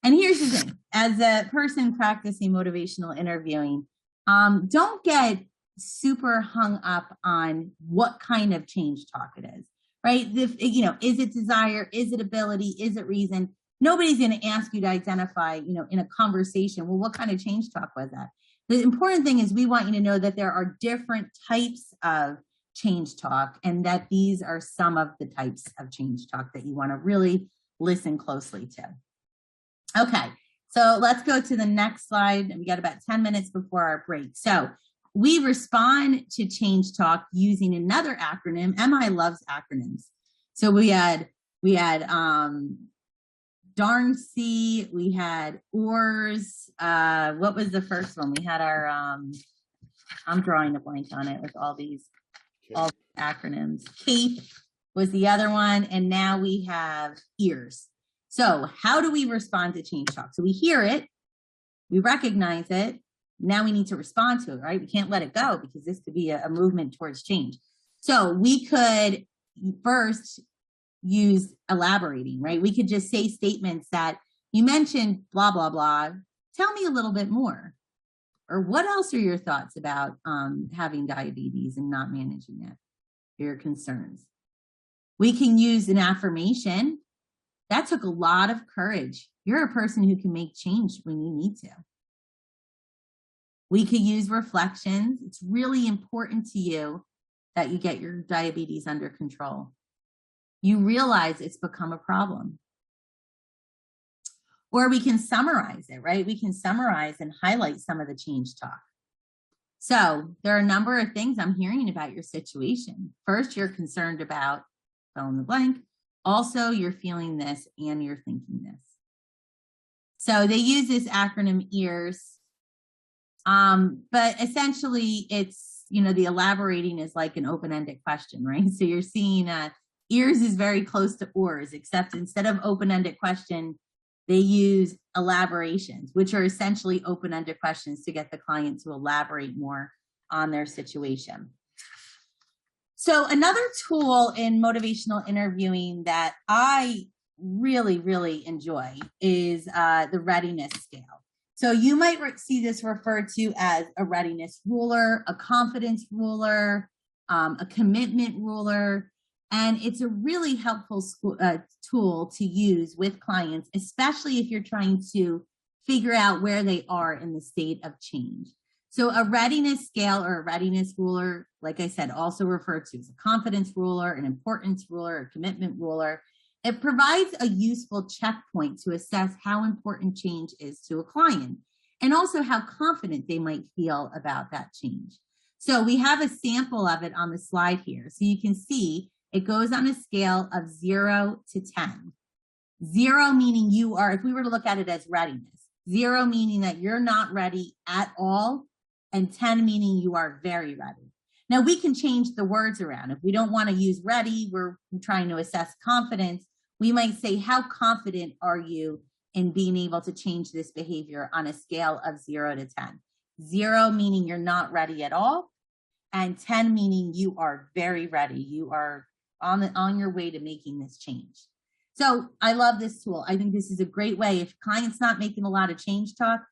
And here's the thing. As a person practicing motivational interviewing, don't get super hung up on what kind of change talk it is, right? If, is it desire? Is it ability? Is it reason? Nobody's going to ask you to identify, in a conversation, well, what kind of change talk was that? The important thing is we want you to know that there are different types of change talk and that these are some of the types of change talk that you want to really listen closely to. Okay, so let's go to the next slide. We got about 10 minutes before our break. So we respond to change talk using another acronym. MI loves acronyms. So we had Darcy, we had ORS. What was the first one? We had our, I'm drawing a blank on it with all these acronyms. CAPE was the other one. And now we have EARS. So how do we respond to change talk? So we hear it, we recognize it. Now we need to respond to it, right? We can't let it go because this could be a movement towards change. So we could first use elaborating, right? We could just say statements that you mentioned, blah, blah, blah. Tell me a little bit more, Or what else are your thoughts about having diabetes and not managing it? Your concerns. We can use an affirmation. That took a lot of courage. You're a person who can make change when you need to. We could use reflections. It's really important to you that you get your diabetes under control. You realize it's become a problem. Or we can summarize it, right? We can summarize and highlight some of the change talk. So there are a number of things I'm hearing about your situation. First, you're concerned about fill in the blank. Also, you're feeling this and you're thinking this. So they use this acronym EARS. But essentially it's, the elaborating is like an open-ended question, right? So you're seeing EARS is very close to ORS, except instead of open-ended question, they use elaborations, which are essentially open-ended questions to get the client to elaborate more on their situation. So another tool in motivational interviewing that I really, really enjoy is the readiness scale. So you might see this referred to as a readiness ruler, a confidence ruler, a commitment ruler, and it's a really helpful tool to use with clients, especially if you're trying to figure out where they are in the state of change. So a readiness scale or a readiness ruler, like I said, also referred to as a confidence ruler, an importance ruler, a commitment ruler. It provides a useful checkpoint to assess how important change is to a client and also how confident they might feel about that change. So we have a sample of it on the slide here. So you can see it goes on a scale of 0 to 10. 0 meaning you are, if we were to look at it as readiness, 0 meaning that you're not ready at all, and 10 meaning you are very ready. Now we can change the words around. If we don't want to use ready, we're trying to assess confidence. We might say, how confident are you in being able to change this behavior on a scale of 0 to 10? 0 meaning you're not ready at all, and 10 meaning you are very ready. You are on your way to making this change. So I love this tool. I think this is a great way. If client's not making a lot of change talk,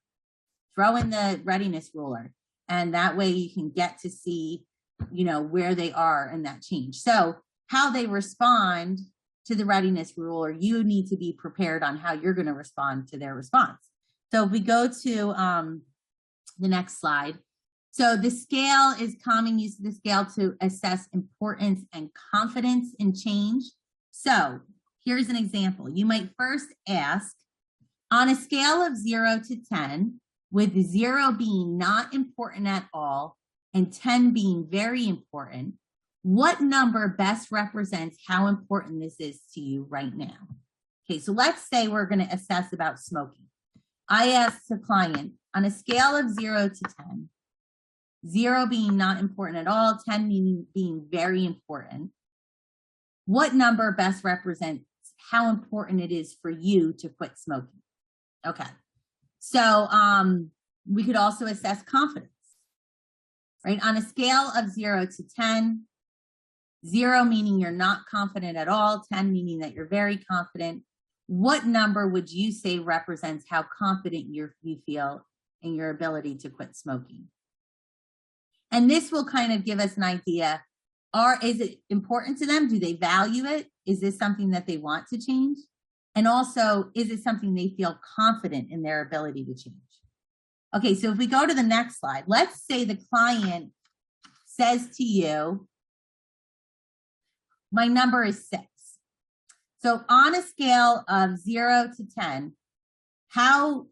throw in the readiness ruler. And that way you can get to see, where they are in that change. So how they respond to the readiness ruler, you need to be prepared on how you're going to respond to their response. So if we go to the next slide. So the scale is common use of the scale to assess importance and confidence in change. So here's an example. You might first ask, on a scale of 0 to 10, with 0 being not important at all and 10 being very important, what number best represents how important this is to you right now? Okay, so let's say we're going to assess about smoking. I asked the client, on a scale of 0 to 10, 0 being not important at all, 10 being very important, what number best represents how important it is for you to quit smoking? Okay, so we could also assess confidence, right? On a scale of 0 to 10, 0 meaning you're not confident at all, 10 meaning that you're very confident, what number would you say represents how confident you feel in your ability to quit smoking? And this will kind of give us an idea, is it important to them? Do they value it? Is this something that they want to change? And also, is it something they feel confident in their ability to change? Okay, so if we go to the next slide, let's say the client says to you, my number is 6. So on a scale of 0 to 10, how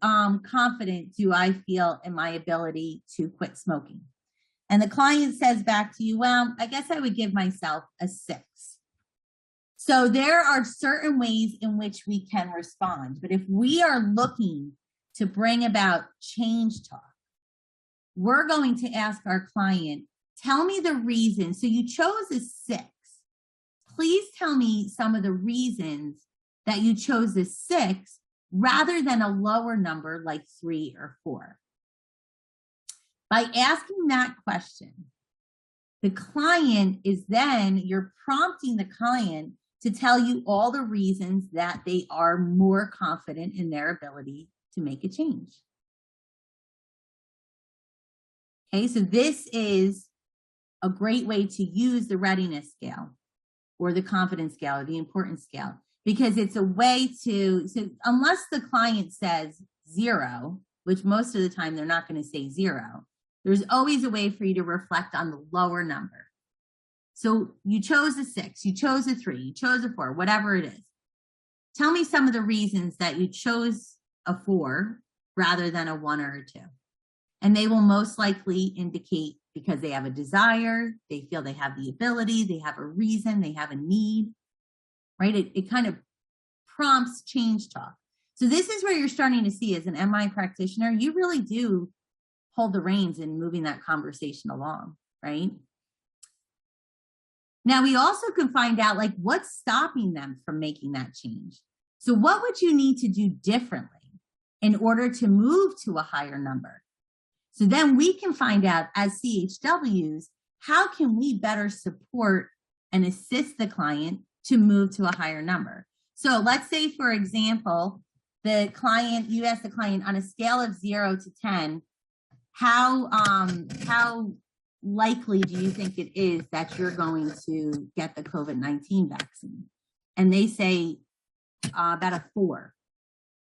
confident do I feel in my ability to quit smoking? And the client says back to you, well, I guess I would give myself a 6. So there are certain ways in which we can respond. But if we are looking to bring about change talk, we're going to ask our client, tell me the reason. So you chose a 6. Please tell me some of the reasons that you chose a 6 rather than a lower number like 3 or 4. By asking that question, the client is then, you're prompting the client to tell you all the reasons that they are more confident in their ability to make a change. Okay, so this is a great way to use the readiness scale or the confidence scale or the importance scale, because it's a way to, so unless the client says 0, which most of the time they're not going to say 0, there's always a way for you to reflect on the lower number. So you chose a 6, you chose a 3, you chose a 4, whatever it is. Tell me some of the reasons that you chose a 4 rather than a 1 or a 2. And they will most likely indicate because they have a desire, they feel they have the ability, they have a reason, they have a need, right? It kind of prompts change talk. So this is where you're starting to see, as an MI practitioner, you really do hold the reins in moving that conversation along, right? Now we also can find out like what's stopping them from making that change. So what would you need to do differently in order to move to a higher number? So then we can find out as CHWs, how can we better support and assist the client to move to a higher number? So let's say, for example, the client, you ask the client on a scale of 0 to 10, how likely do you think it is that you're going to get the COVID-19 vaccine? And they say about a 4.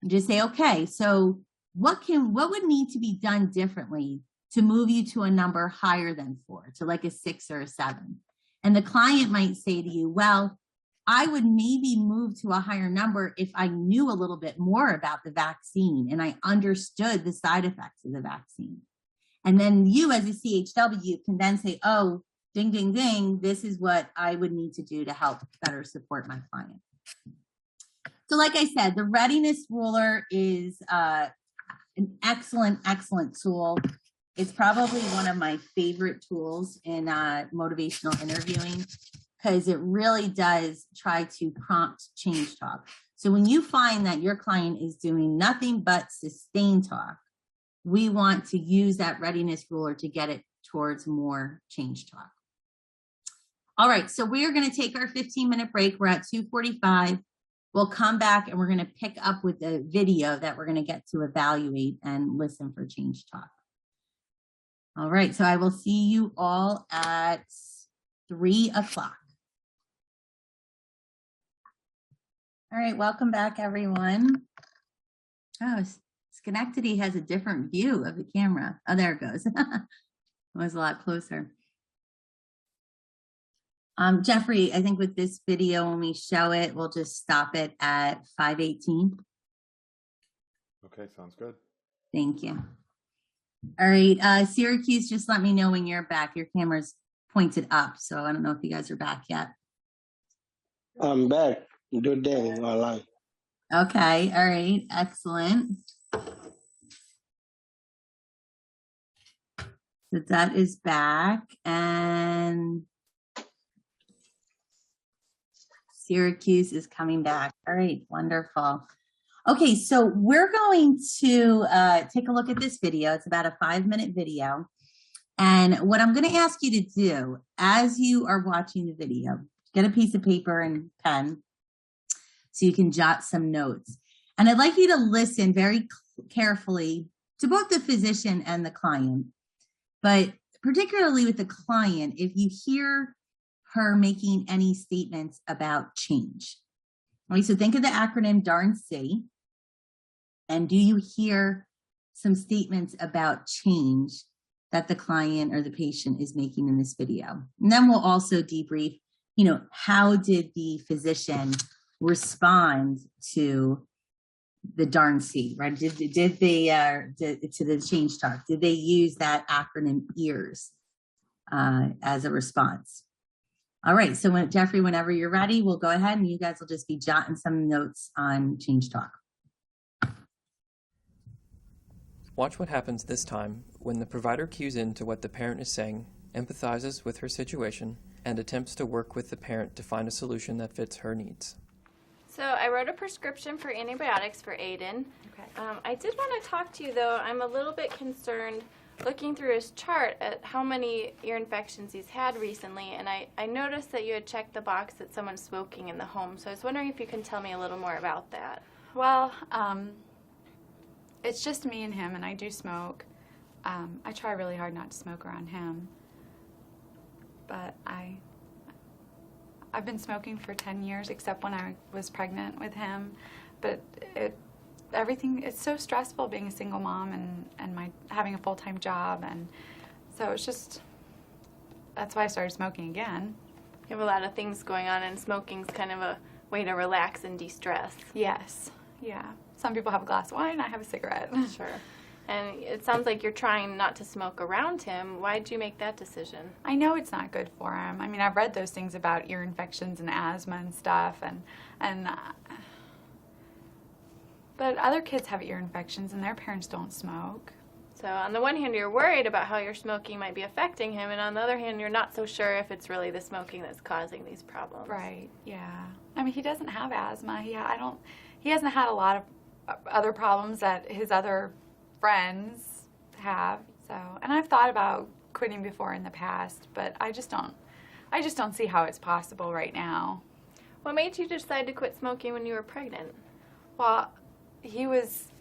And just say, okay, so what would need to be done differently to move you to a number higher than 4, to like a 6 or a 7? And the client might say to you, well, I would maybe move to a higher number if I knew a little bit more about the vaccine and I understood the side effects of the vaccine. And then you as a CHW can then say, oh, ding, ding, ding, this is what I would need to do to help better support my client. So like I said, the readiness ruler is an excellent, excellent tool. It's probably one of my favorite tools in motivational interviewing, because it really does try to prompt change talk. So when you find that your client is doing nothing but sustained talk, we want to use that readiness ruler to get it towards more change talk. All right, so we are going to take our 15-minute break. We're at 2:45. We'll come back and we're going to pick up with the video that we're going to get to evaluate and listen for change talk. All right, so I will see you all at 3 o'clock. All right, welcome back, everyone. Oh, Schenectady has a different view of the camera. Oh, there it goes. It was a lot closer. Jeffrey, I think with this video, when we show it, we'll just stop it at 5:18.
Okay, sounds good.
Thank you. All right, Syracuse, just let me know when you're back. Your camera's pointed up, so I don't know if you guys are back yet.
I'm back. Good day, online.
Okay, all right, excellent. So that is back, and Syracuse is coming back. All right, wonderful. Okay, so we're going to take a look at this video. It's about a 5-minute video. And what I'm going to ask you to do as you are watching the video, get a piece of paper and pen so you can jot some notes. And I'd like you to listen very carefully to both the physician and the client, but particularly with the client, if you hear her making any statements about change. All right, so think of the acronym DARN-C, and do you hear some statements about change that the client or the patient is making in this video? And then we'll also debrief, how did the physician respond to the DARN-C, right? Did they, to the change talk, did they use that acronym EARS as a response? All right, so Jeffrey, whenever you're ready, we'll go ahead and you guys will just be jotting some notes on change talk.
Watch what happens this time when the provider cues into what the parent is saying, empathizes with her situation, and attempts to work with the parent to find a solution that fits her needs.
So I wrote a prescription for antibiotics for Aiden. Okay. I did want to talk to you, though. I'm a little bit concerned looking through his chart at how many ear infections he's had recently, and I noticed that you had checked the box that someone's smoking in the home, so I was wondering if you can tell me a little more about that.
Well, it's just me and him, and I do smoke. I try really hard not to smoke around him, but I've been smoking for 10 years, except when I was pregnant with him. But it's so stressful being a single mom and having a full-time job, and so that's why I started smoking again.
You have a lot of things going on, and smoking's kind of a way to relax and de-stress.
Yes, yeah. Some people have a glass of wine, I have a cigarette.
Sure. And it sounds like you're trying not to smoke around him. Why did you make that decision?
I know it's not good for him. I mean, I've read those things about ear infections and asthma and stuff, but other kids have ear infections and their parents don't smoke.
So on the one hand, you're worried about how your smoking might be affecting him, and on the other hand, you're not so sure if it's really the smoking that's causing these problems.
Right, yeah. I mean, he doesn't have asthma. He hasn't had a lot of other problems that his other friends have. So, and I've thought about quitting before in the past, but I just don't see how it's possible right now.
What made you decide to quit smoking when you were pregnant?
Well, he was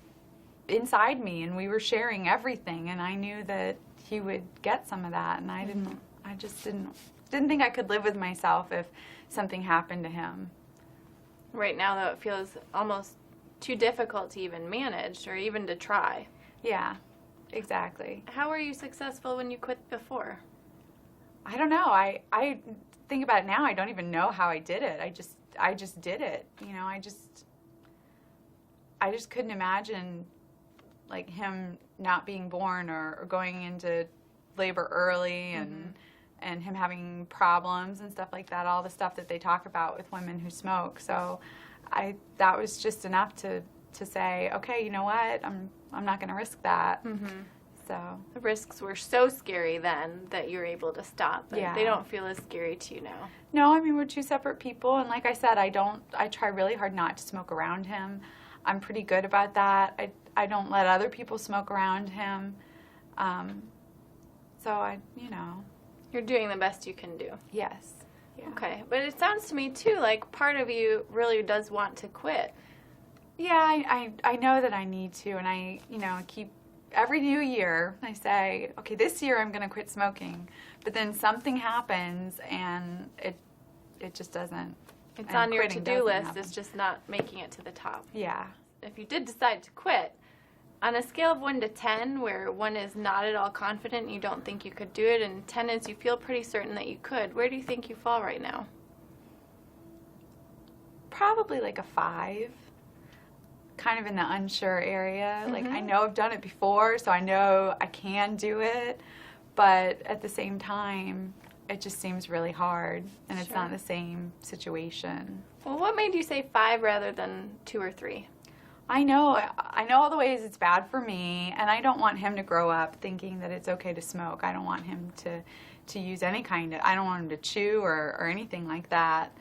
inside me and we were sharing everything, and I knew that he would get some of that, and I just didn't think I could live with myself if something happened to him.
Right now, though, it feels almost too difficult to even manage or even to try.
Yeah, exactly.
How were you successful when you quit before?
I don't know. I think about it now, I don't even know how I did it. I just did it. You know, I just couldn't imagine like him not being born or going into labor early and him having problems and stuff like that, all the stuff that they talk about with women who smoke. So that was just enough to say, okay, you know what, I'm not going to risk that. So
the risks were so scary then that you were able to stop. But
yeah.
They don't feel as scary to you now.
No, I mean, we're two separate people, and like I said, I try really hard not to smoke around him. I'm pretty good about that. I don't let other people smoke around him. So
You're doing the best you can do.
Yes. Yeah.
Okay, but it sounds to me too like part of you really does want to quit.
Yeah, I know that I need to, and I keep every new year I say, okay, this year I'm going to quit smoking, but then something happens and it just doesn't.
It's on your to-do list. It's just not making it to the top.
Yeah.
If you did decide to quit, on a scale of 1 to 10, where 1 is not at all confident, you don't think you could do it, and 10 is you feel pretty certain that you could, where do you think you fall right now?
Probably like a 5. Kind of in the unsure area. Like, I know I've done it before, so I know I can do it, but at the same time, it just seems really hard, and it's not the same situation.
Well, what made you say 5 rather than 2 or 3?
I know all the ways it's bad for me, and I don't want him to grow up thinking that it's okay to smoke. I don't want him to use any kind of, I don't want him to chew or anything like that.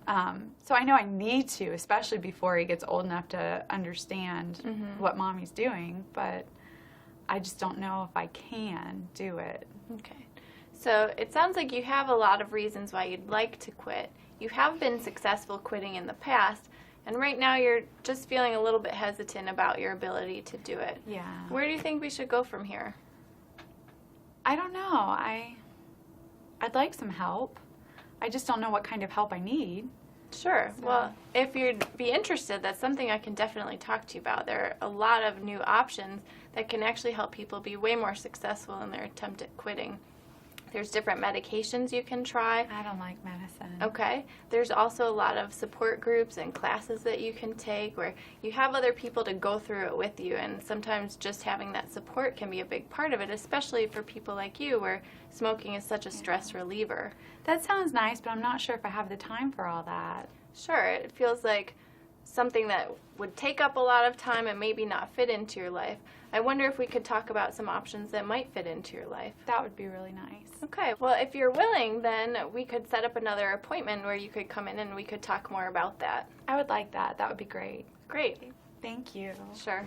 So I know I need to, especially before he gets old enough to understand what mommy's doing, but I just don't know if I can do it.
Okay. So it sounds like you have a lot of reasons why you'd like to quit. You have been successful quitting in the past, and right now you're just feeling a little bit hesitant about your ability to do it.
Yeah.
Where do you think we should go from here?
I don't know. I'd like some help. I just don't know what kind of help I need.
Sure.
So.
Well, if you'd be interested, that's something I can definitely talk to you about. There are a lot of new options that can actually help people be way more successful in their attempt at quitting. There's different medications you can try.
I don't like medicine.
Okay. There's also a lot of support groups and classes that you can take where you have other people to go through it with you, and sometimes just having that support can be a big part of it, especially for people like you where smoking is such a stress reliever.
That sounds nice, but I'm not sure if I have the time for all that.
Sure. It feels like something that would take up a lot of time and maybe not fit into your life. I wonder if we could talk about some options that might fit into your life.
That would be really nice.
Okay, well, if you're willing, then we could set up another appointment where you could come in and we could talk more about that.
I would like that. That would be great.
Great.
Thank you.
Sure.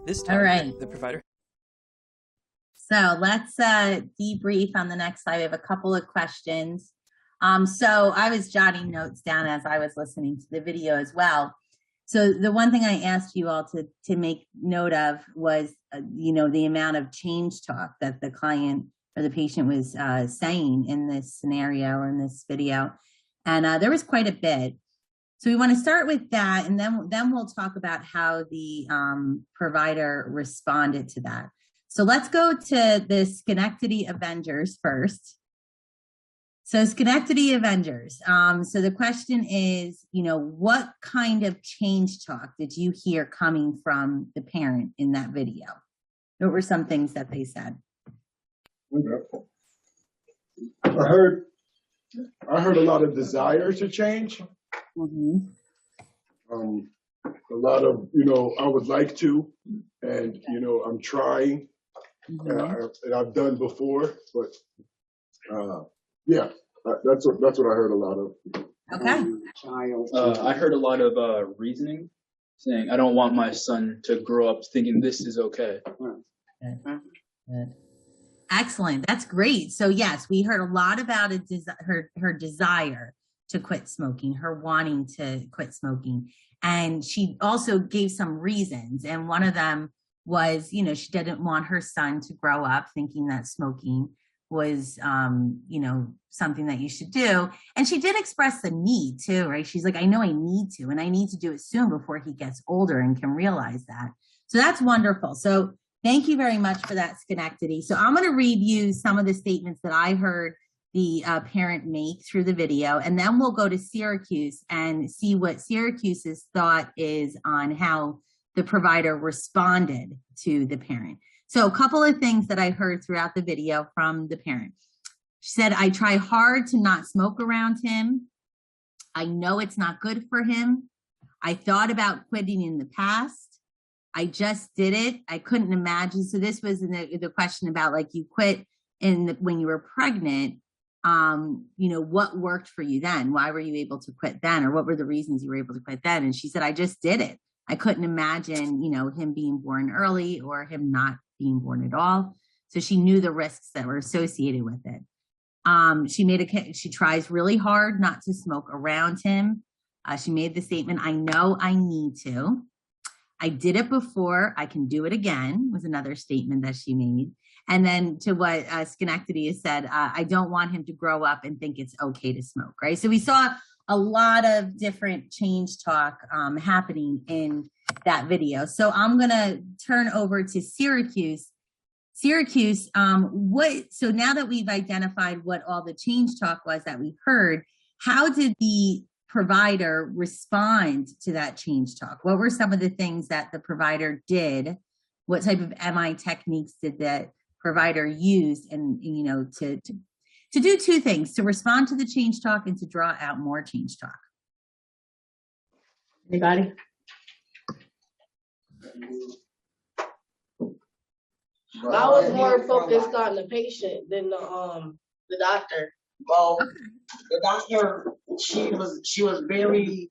This time,
All right.
the provider.
So let's debrief on the next slide. We have a couple of questions. So I was jotting notes down as I was listening to the video as well. So the one thing I asked you all to make note of was, the amount of change talk that the client or the patient was saying in this scenario or in this video. And there was quite a bit. So we want to start with that, and then we'll talk about how the provider responded to that. So let's go to the Schenectady Avengers first. So Schenectady Avengers. So the question is, what kind of change talk did you hear coming from the parent in that video? What were some things that they said?
I heard a lot of desire to change.
Mm-hmm.
A lot of, I would like to, and, I'm trying,
Mm-hmm.
and I've done before, but yeah, that's what I heard a lot of.
Okay.
I heard a lot of reasoning, saying, I don't want my son to grow up thinking this is okay.
Good. Excellent. That's great. So yes, we heard a lot about her desire to quit smoking, her wanting to quit smoking. And she also gave some reasons. And one of them was, she didn't want her son to grow up thinking that smoking was, something that you should do. And she did express the need too, right? She's like, I know I need to, and I need to do it soon before he gets older and can realize that. So that's wonderful. So thank you very much for that, Schenectady. So I'm going to read you some of the statements that I heard the parent make through the video, and then we'll go to Syracuse and see what Syracuse's thought is on how the provider responded to the parent. So a couple of things that I heard throughout the video from the parent. She said, I try hard to not smoke around him. I know it's not good for him. I thought about quitting in the past. I just did it. I couldn't imagine. So this was in the question about, like, you quit when you were pregnant. What worked for you then? Why were you able to quit then? Or what were the reasons you were able to quit then? And she said, I just did it. I couldn't imagine, him being born early or him not being born at all. So she knew the risks that were associated with it. She tries really hard not to smoke around him. She made the statement, I know I need to. I did it before, I can do it again, was another statement that she made. And then to what Schenectady has said, I don't want him to grow up and think it's okay to smoke, right? So we saw a lot of different change talk happening in that video. So I'm gonna turn over to Syracuse. Syracuse, so now that we've identified what all the change talk was that we heard, how did the provider respond to that change talk? What were some of the things that the provider did? What type of MI techniques did that provider use, and to do two things, to respond to the change talk and to draw out more change talk?
Anybody?
I was more focused on the patient than the doctor.
Well, the doctor, she was very,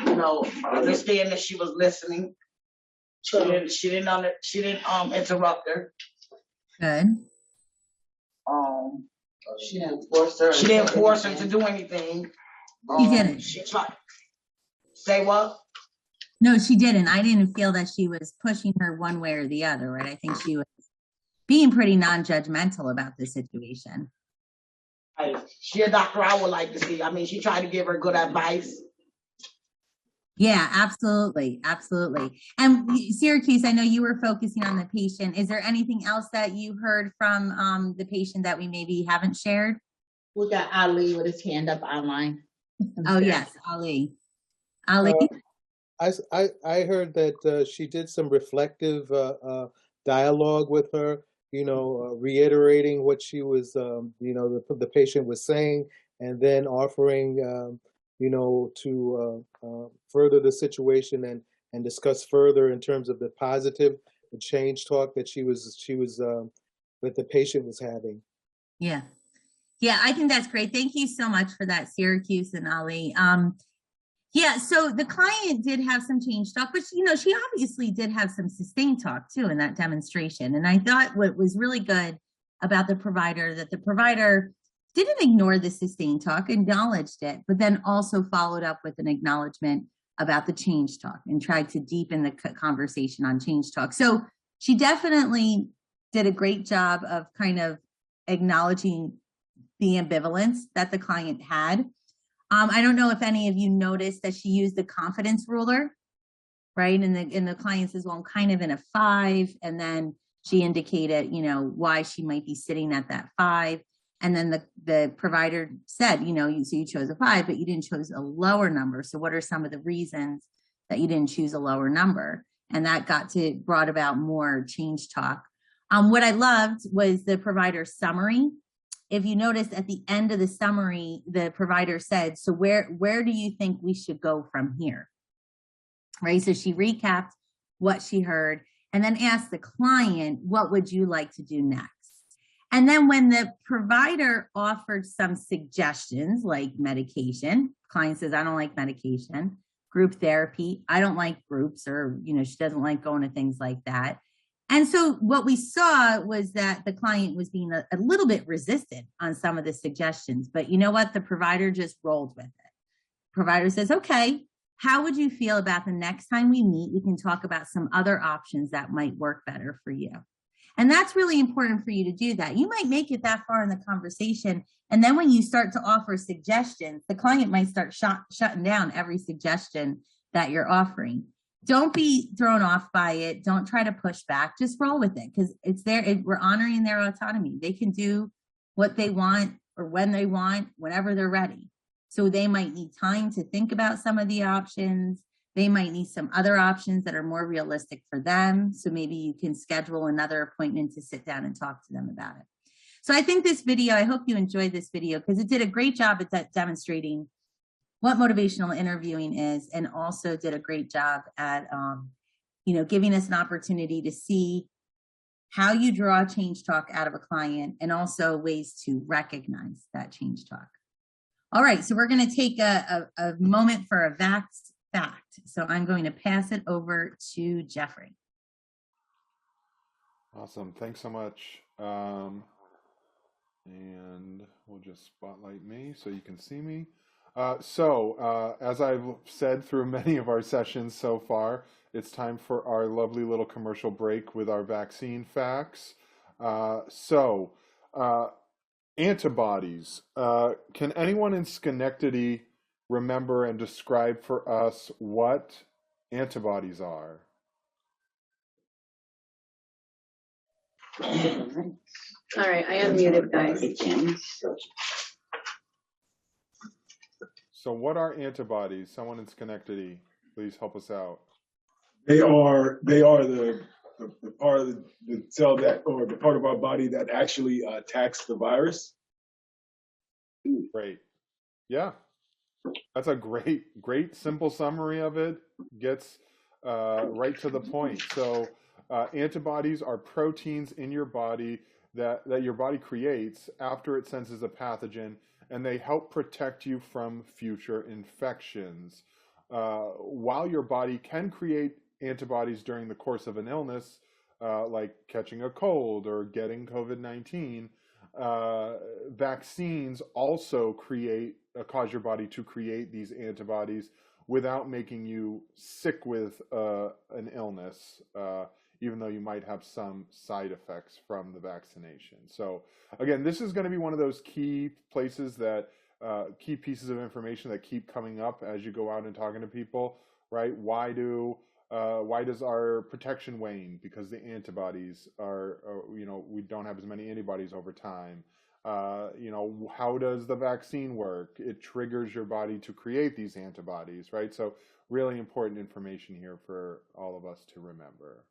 understand that she was listening. She didn't interrupt her.
Good.
She didn't force her to do anything.
She didn't.
She tried. Say what?
No, she didn't. I didn't feel that she was pushing her one way or the other, right? I think she was being pretty non-judgmental about the situation.
She a doctor I would like to see. I mean, she tried to give her good advice.
Yeah, absolutely. Absolutely. And Syracuse, I know you were focusing on the patient. Is there anything else that you heard from the patient that we maybe haven't shared?
We got Ali with his hand up online.
Oh, yes, Ali. Ali?
I heard that she did some reflective dialogue with her, reiterating what she was, the patient was saying, and then offering, to further the situation and discuss further in terms of the positive change talk that that the patient was having.
Yeah. Yeah, I think that's great. Thank you so much for that, Syracuse and Ali. Yeah, so the client did have some change talk, but she obviously did have some sustained talk too in that demonstration. And I thought what was really good about the provider, that the provider didn't ignore the sustained talk, acknowledged it, but then also followed up with an acknowledgement about the change talk and tried to deepen the conversation on change talk. So she definitely did a great job of kind of acknowledging the ambivalence that the client had. I don't know if any of you noticed that she used the confidence ruler, right? And the client says, well, I'm kind of in a 5. And then she indicated, you know, why she might be sitting at that 5. And then the provider said, you know, so you chose a 5, but you didn't choose a lower number. So what are some of the reasons that you didn't choose a lower number? And that brought about more change talk. What I loved was the provider summary. If you notice at the end of the summary, the provider said, so where do you think we should go from here? Right? So she recapped what she heard and then asked the client, what would you like to do next? And then when the provider offered some suggestions like medication, client says, I don't like medication, group therapy, I don't like groups, or, you know, she doesn't like going to things like that. And so what we saw was that the client was being a little bit resistant on some of the suggestions, but you know what? The provider just rolled with it. Provider says, okay, how would you feel about the next time we meet? We can talk about some other options that might work better for you. And that's really important for you to do that. You might make it that far in the conversation. And then when you start to offer suggestions, the client might start shutting down every suggestion that you're offering. Don't be thrown off by it. Don't try to push back. Just roll with it because it's we're honoring their autonomy. They can do what they want or when they want, whenever they're ready. So they might need time to think about some of the options. They might need some other options that are more realistic for them. So maybe you can schedule another appointment to sit down and talk to them about it. So I think this video, I hope you enjoyed this video because it did a great job at demonstrating what motivational interviewing is, and also did a great job at, you know, giving us an opportunity to see how you draw change talk out of a client and also ways to recognize that change talk. All right, so we're going to take a moment for a fact. So I'm going to pass it over to Jeffrey.
Awesome. Thanks so much. And we'll just spotlight me so you can see me. As I've said through many of our sessions so far, it's time for our lovely little commercial break with our vaccine facts. Antibodies. Can anyone in Schenectady remember and describe for us what antibodies are?
All right, I unmuted, guys.
So what are antibodies? Someone in Schenectady, please help us out.
They are the part of the cell that, or the part of our body that actually attacks the virus.
Great. Yeah. That's a great simple summary of it. Gets right to the point. So antibodies are proteins in your body that your body creates after it senses a pathogen, and they help protect you from future infections. While your body can create antibodies during the course of an illness, like catching a cold or getting COVID-19, vaccines also cause your body to create these antibodies without making you sick with an illness, even though you might have some side effects from the vaccination. So again, this is going to be one of those key places that key pieces of information that keep coming up as you go out and talking to people, right? Why does our protection wane? Because the antibodies are, we don't have as many antibodies over time. How does the vaccine work? It triggers your body to create these antibodies, right? So really important information here for all of us to remember.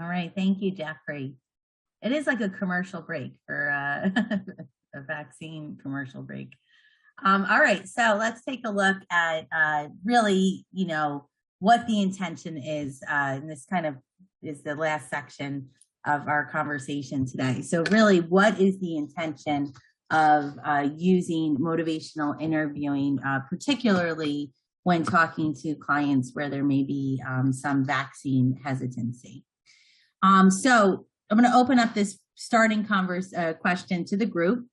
All right, thank you, Jeffrey. It is like a commercial break for a vaccine commercial break. All right, so let's take a look at really, what the intention is. And this kind of is the last section of our conversation today. So really, what is the intention of using motivational interviewing, particularly when talking to clients where there may be some vaccine hesitancy? So I'm going to open up this starting question to the group.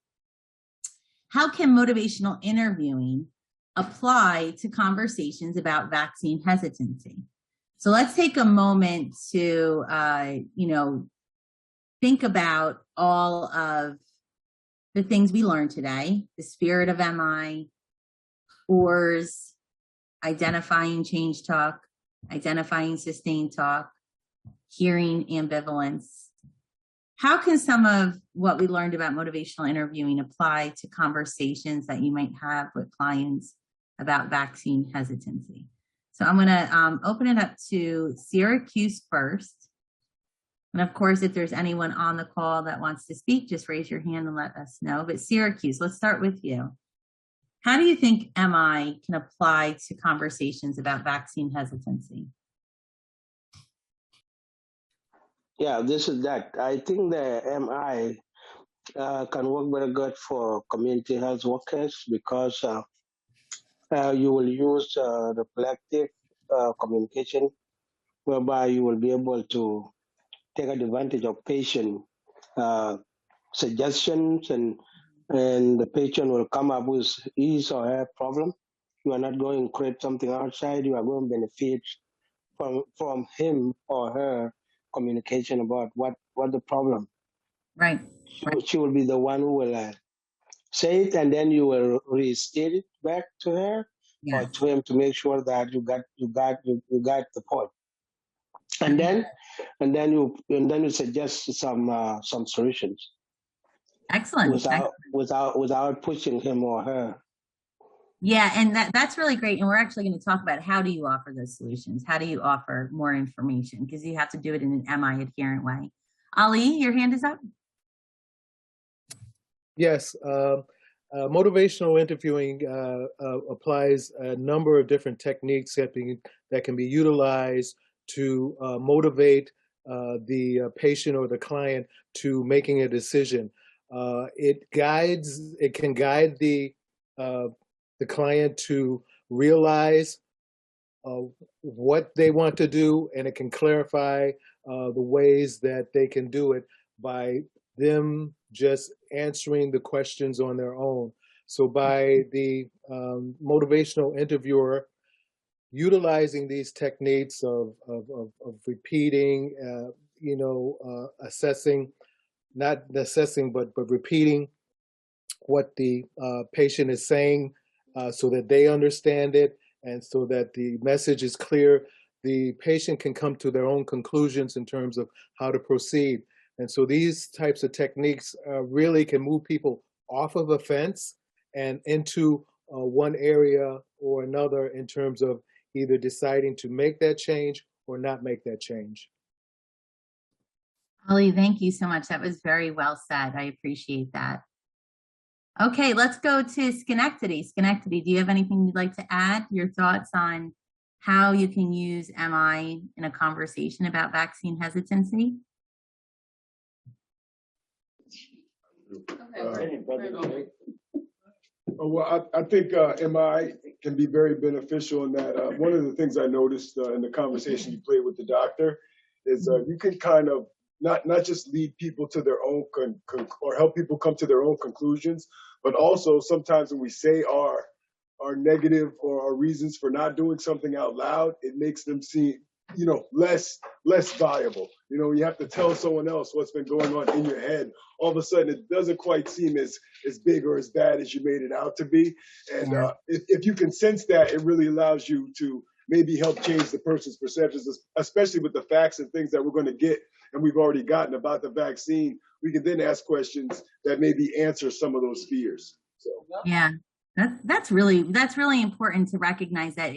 How can motivational interviewing apply to conversations about vaccine hesitancy. So let's take a moment to, think about all of the things we learned today, the spirit of MI, ORS, identifying change talk, identifying sustained talk, hearing ambivalence. How can some of what we learned about motivational interviewing apply to conversations that you might have with clients about vaccine hesitancy? So I'm going to open it up to Syracuse first. And of course, if there's anyone on the call that wants to speak, just raise your hand and let us know. But Syracuse, let's start with you. How do you think MI can apply to conversations about vaccine hesitancy?
Yeah, this is that. I think the MI can work very good for community health workers because you will use reflective communication, whereby you will be able to take advantage of patient suggestions, and the patient will come up with his or her problem. You are not going to create something outside. You are going to benefit from him or her communication about what the problem.
Right.
She will be the one who will say it, and then you will restate it back to her or to him to make sure that you got the point. And then you suggest some solutions.
Excellent.
Without pushing him or her.
Yeah, and that's really great. And we're actually going to talk about how do you offer those solutions? How do you offer more information? Because you have to do it in an MI adherent way. Ali, your hand is up.
Yes, motivational interviewing applies a number of different techniques that can be utilized to motivate the patient or the client to making a decision. It can guide the client to realize what they want to do, and it can clarify the ways that they can do it by them just answering the questions on their own. So by the motivational interviewer utilizing these techniques of repeating, but repeating what the patient is saying so that they understand it and so that the message is clear, the patient can come to their own conclusions in terms of how to proceed. And so these types of techniques really can move people off of a fence and into one area or another in terms of either deciding to make that change or not make that change.
Ali, thank you so much. That was very well said. I appreciate that. Okay, let's go to Schenectady. Schenectady, do you have anything you'd like to add? Your thoughts on how you can use MI in a conversation about vaccine hesitancy?
Well, I think MI can be very beneficial in that one of the things I noticed in the conversation you played with the doctor is you can kind of not just lead people to their own or help people come to their own conclusions, but also sometimes when we say our negative or our reasons for not doing something out loud, it makes them seem less viable. You have to tell someone else what's been going on in your head. All of a sudden, it doesn't quite seem as big or as bad as you made it out to be. And if you can sense that, it really allows you to maybe help change the person's perceptions, especially with the facts and things that we're going to get and we've already gotten about the vaccine. We can then ask questions that maybe answer some of those fears. So.
Yeah, that's really important to recognize that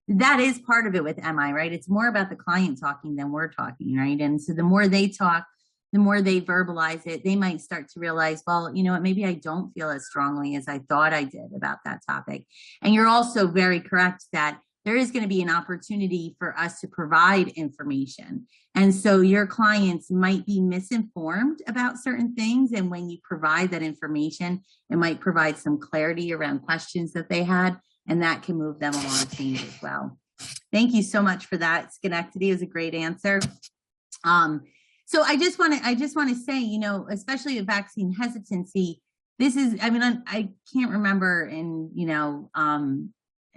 that is part of it with MI, right? It's more about the client talking than we're talking, right? And so the more they talk, the more they verbalize it, they might start to realize, well, you know what, maybe I don't feel as strongly as I thought I did about that topic. And you're also very correct that there is going to be an opportunity for us to provide information. And so your clients might be misinformed about certain things. And when you provide that information, it might provide some clarity around questions that they had, and that can move them along change as well. Thank you so much for that. Schenectady is a great answer. So I just want to say, especially with vaccine hesitancy, this is, I can't remember in,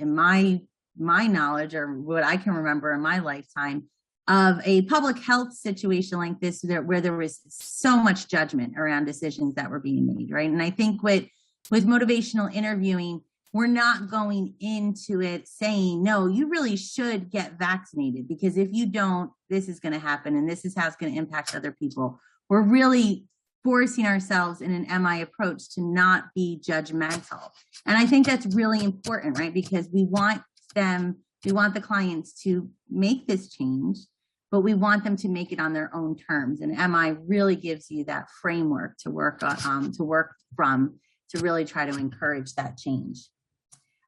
in my knowledge, or what I can remember in my lifetime, of a public health situation like this, where there was so much judgment around decisions that were being made, right? And I think with motivational interviewing, we're not going into it saying, no, you really should get vaccinated, because if you don't, this is going to happen, and this is how it's going to impact other people. We're really forcing ourselves in an MI approach to not be judgmental. And I think that's really important, right? Because we want the clients to make this change, but we want them to make it on their own terms. And MI really gives you that framework to work from, to really try to encourage that change.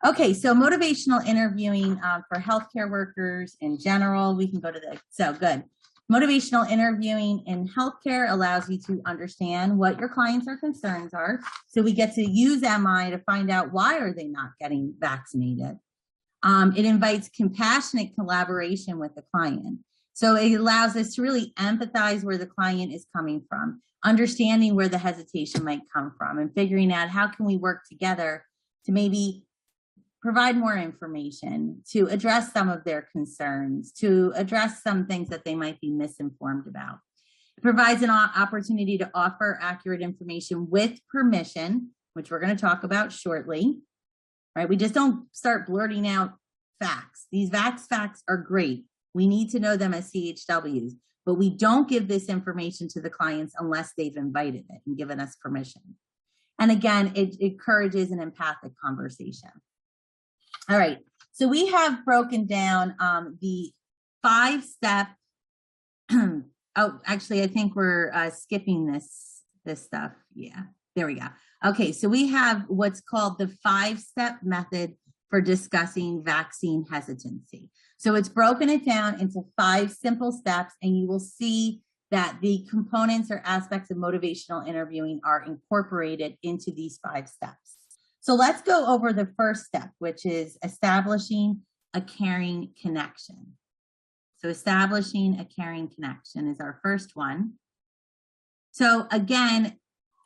Okay, so motivational interviewing for healthcare workers in general, we can go to good. Motivational interviewing in healthcare allows you to understand what your clients' concerns are. So we get to use MI to find out, why are they not getting vaccinated? It invites compassionate collaboration with the client. So it allows us to really empathize where the client is coming from, understanding where the hesitation might come from, and figuring out how can we work together to maybe provide more information, to address some of their concerns, to address some things that they might be misinformed about. It provides an opportunity to offer accurate information with permission, which we're going to talk about shortly, right? We just don't start blurting out facts. These facts are great. We need to know them as CHWs, but we don't give this information to the clients unless they've invited it and given us permission. And again, it encourages an empathic conversation. All right, so we have broken down the 5-step. Oh, actually, I think we're skipping this stuff. Yeah, there we go. Okay, so we have what's called the 5-step method for discussing vaccine hesitancy. So it's broken it down into 5 simple steps, and you will see that the components or aspects of motivational interviewing are incorporated into these 5 steps. So let's go over the first step, which is establishing a caring connection. So establishing a caring connection is our first one. So again,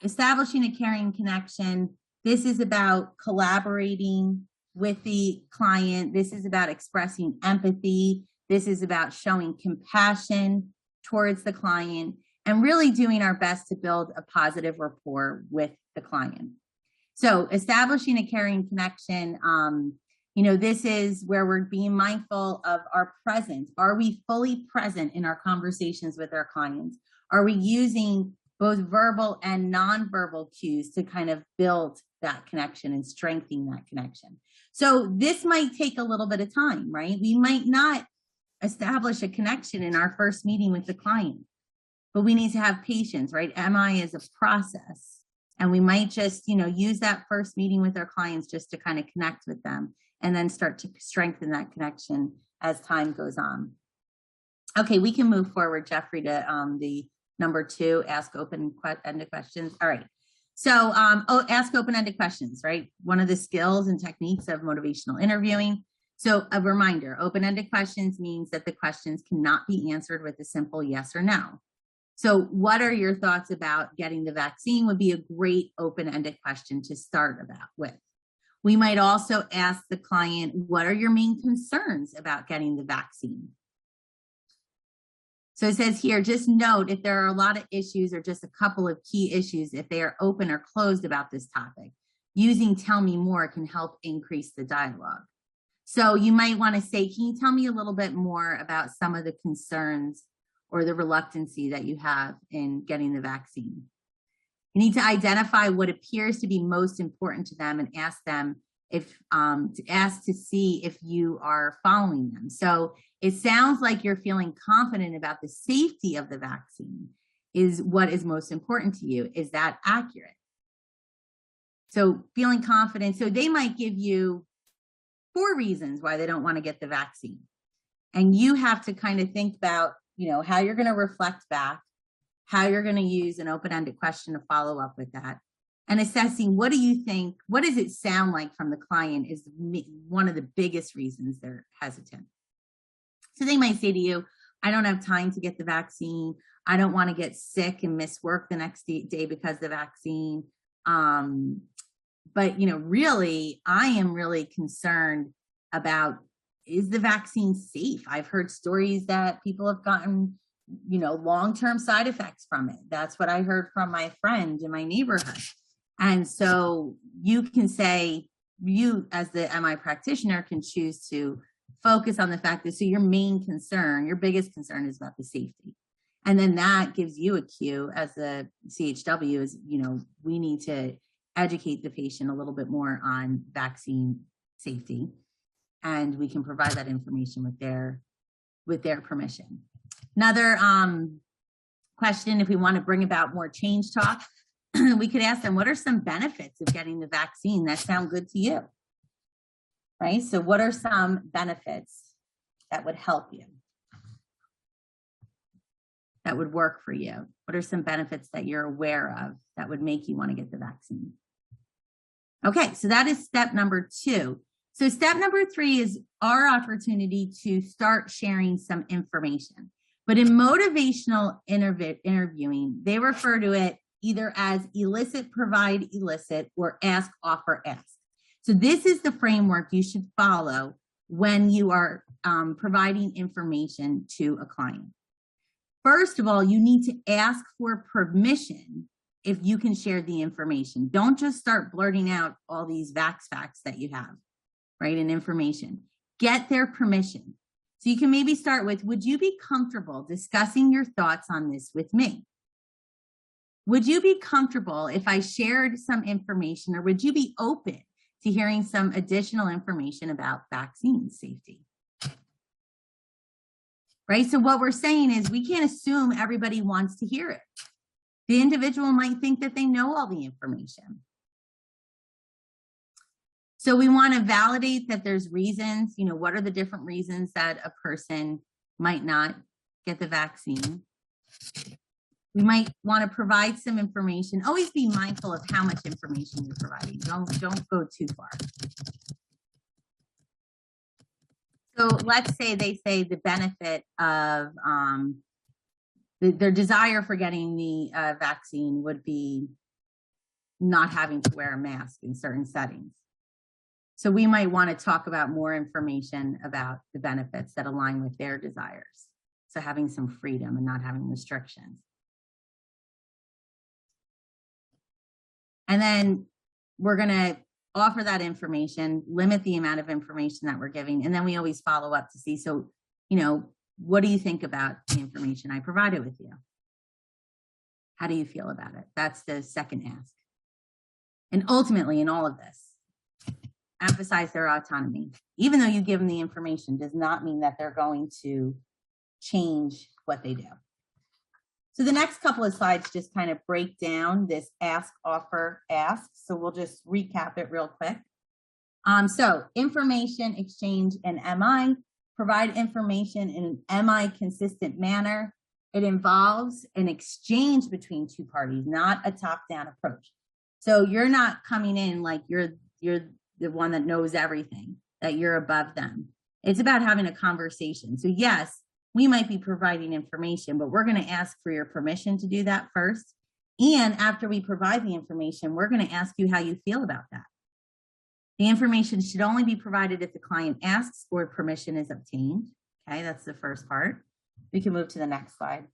establishing a caring connection, this is about collaborating with the client. This is about expressing empathy. This is about showing compassion towards the client, and really doing our best to build a positive rapport with the client. So establishing a caring connection, this is where we're being mindful of our presence. Are we fully present in our conversations with our clients? Are we using both verbal and nonverbal cues to kind of build that connection and strengthen that connection? So this might take a little bit of time, right? We might not establish a connection in our first meeting with the client, but we need to have patience, right? MI is a process. And we might just, use that first meeting with our clients just to kind of connect with them, and then start to strengthen that connection as time goes on. Okay, we can move forward, Jeffrey, to the number 2, ask open-ended questions. All right. So ask open-ended questions, right? One of the skills and techniques of motivational interviewing. So a reminder, open-ended questions means that the questions cannot be answered with a simple yes or no. So what are your thoughts about getting the vaccine would be a great open-ended question to start with. We might also ask the client, what are your main concerns about getting the vaccine? So it says here, just note if there are a lot of issues or just a couple of key issues, if they are open or closed about this topic, using tell me more can help increase the dialogue. So you might want to say, can you tell me a little bit more about some of the concerns or the reluctancy that you have in getting the vaccine? You need to identify what appears to be most important to them and ask them to see if you are following them. So it sounds like you're feeling confident about the safety of the vaccine is what is most important to you. Is that accurate? So feeling confident. So they might give you 4 reasons why they don't want to get the vaccine. And you have to kind of think about, how you're going to reflect back, how you're going to use an open-ended question to follow up with that, and assessing what do you think, what does it sound like from the client is one of the biggest reasons they're hesitant. So they might say to you, I don't have time to get the vaccine. I don't want to get sick and miss work the next day because of the vaccine. But, really, I am really concerned about, is the vaccine safe? I've heard stories that people have gotten, long-term side effects from it. That's what I heard from my friend in my neighborhood. And so you can say, you as the MI practitioner can choose to focus on the fact that, so your main concern, your biggest concern is about the safety. And then that gives you a cue as the CHW is, we need to educate the patient a little bit more on vaccine safety. And we can provide that information with their permission. Another question, if we want to bring about more change talk, we could ask them, what are some benefits of getting the vaccine that sound good to you? Right? So what are some benefits that would help you? That would work for you? What are some benefits that you're aware of that would make you want to get the vaccine? Okay, so that is step number 2. So step number 3 is our opportunity to start sharing some information. But in motivational interviewing, they refer to it either as elicit, provide, elicit, or ask, offer, ask. So this is the framework you should follow when you are providing information to a client. First of all, you need to ask for permission if you can share the information. Don't just start blurting out all these vax facts that you have, right, and information. Get their permission. So you can maybe start with, would you be comfortable discussing your thoughts on this with me? Would you be comfortable if I shared some information, or would you be open to hearing some additional information about vaccine safety? Right? So what we're saying is we can't assume everybody wants to hear it. The individual might think that they know all the information. So we want to validate that there's reasons, what are the different reasons that a person might not get the vaccine? We might want to provide some information. Always be mindful of how much information you're providing. Don't go too far. So let's say they say the benefit of their desire for getting the vaccine would be not having to wear a mask in certain settings. So we might want to talk about more information about the benefits that align with their desires. So having some freedom and not having restrictions. And then we're going to offer that information, limit the amount of information that we're giving, and then we always follow up to see, so, what do you think about the information I provided with you? How do you feel about it? That's the second ask. And ultimately, in all of this, emphasize their autonomy. Even though you give them the information, does not mean that they're going to change what they do. So the next couple of slides just kind of break down this ask, offer, ask. So we'll just recap it real quick. So information exchange and MI, provide information in an MI consistent manner. It involves an exchange between two parties, not a top-down approach. So you're not coming in like you're the one that knows everything, that you're above them. It's about having a conversation. So yes, we might be providing information, but we're going to ask for your permission to do that first. And after we provide the information, we're going to ask you how you feel about that. The information should only be provided if the client asks or permission is obtained. Okay, that's the first part. We can move to the next slide.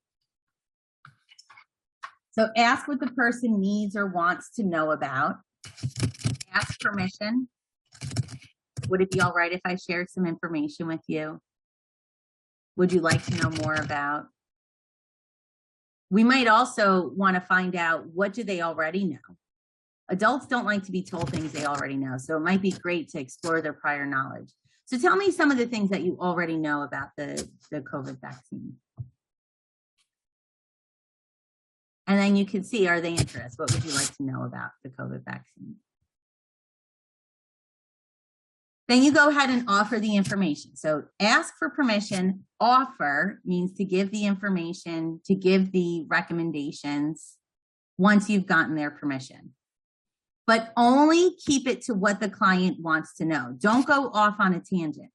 So ask what the person needs or wants to know about. Ask permission. Would it be all right if I shared some information with you? Would you like to know more about? We might also want to find out, what do they already know? Adults don't like to be told things they already know, so it might be great to explore their prior knowledge. So tell me some of the things that you already know about the COVID vaccine. And then you can see, are they interested? What would you like to know about the COVID vaccine? Then you go ahead and offer the information. So ask for permission. Offer means to give the information, to give the recommendations once you've gotten their permission. But only keep it to what the client wants to know. Don't go off on a tangent.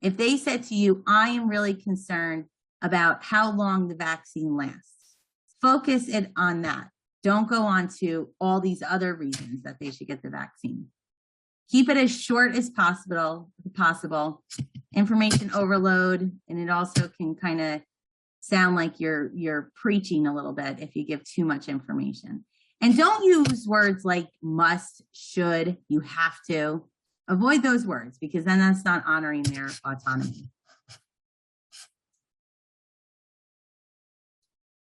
If they said to you, I am really concerned about how long the vaccine lasts, focus it on that. Don't go on to all these other reasons that they should get the vaccine. Keep it as short as possible. Information overload, and it also can kind of sound like you're preaching a little bit if you give too much information. And don't use words like must, should, you have to. Avoid those words, because then that's not honoring their autonomy.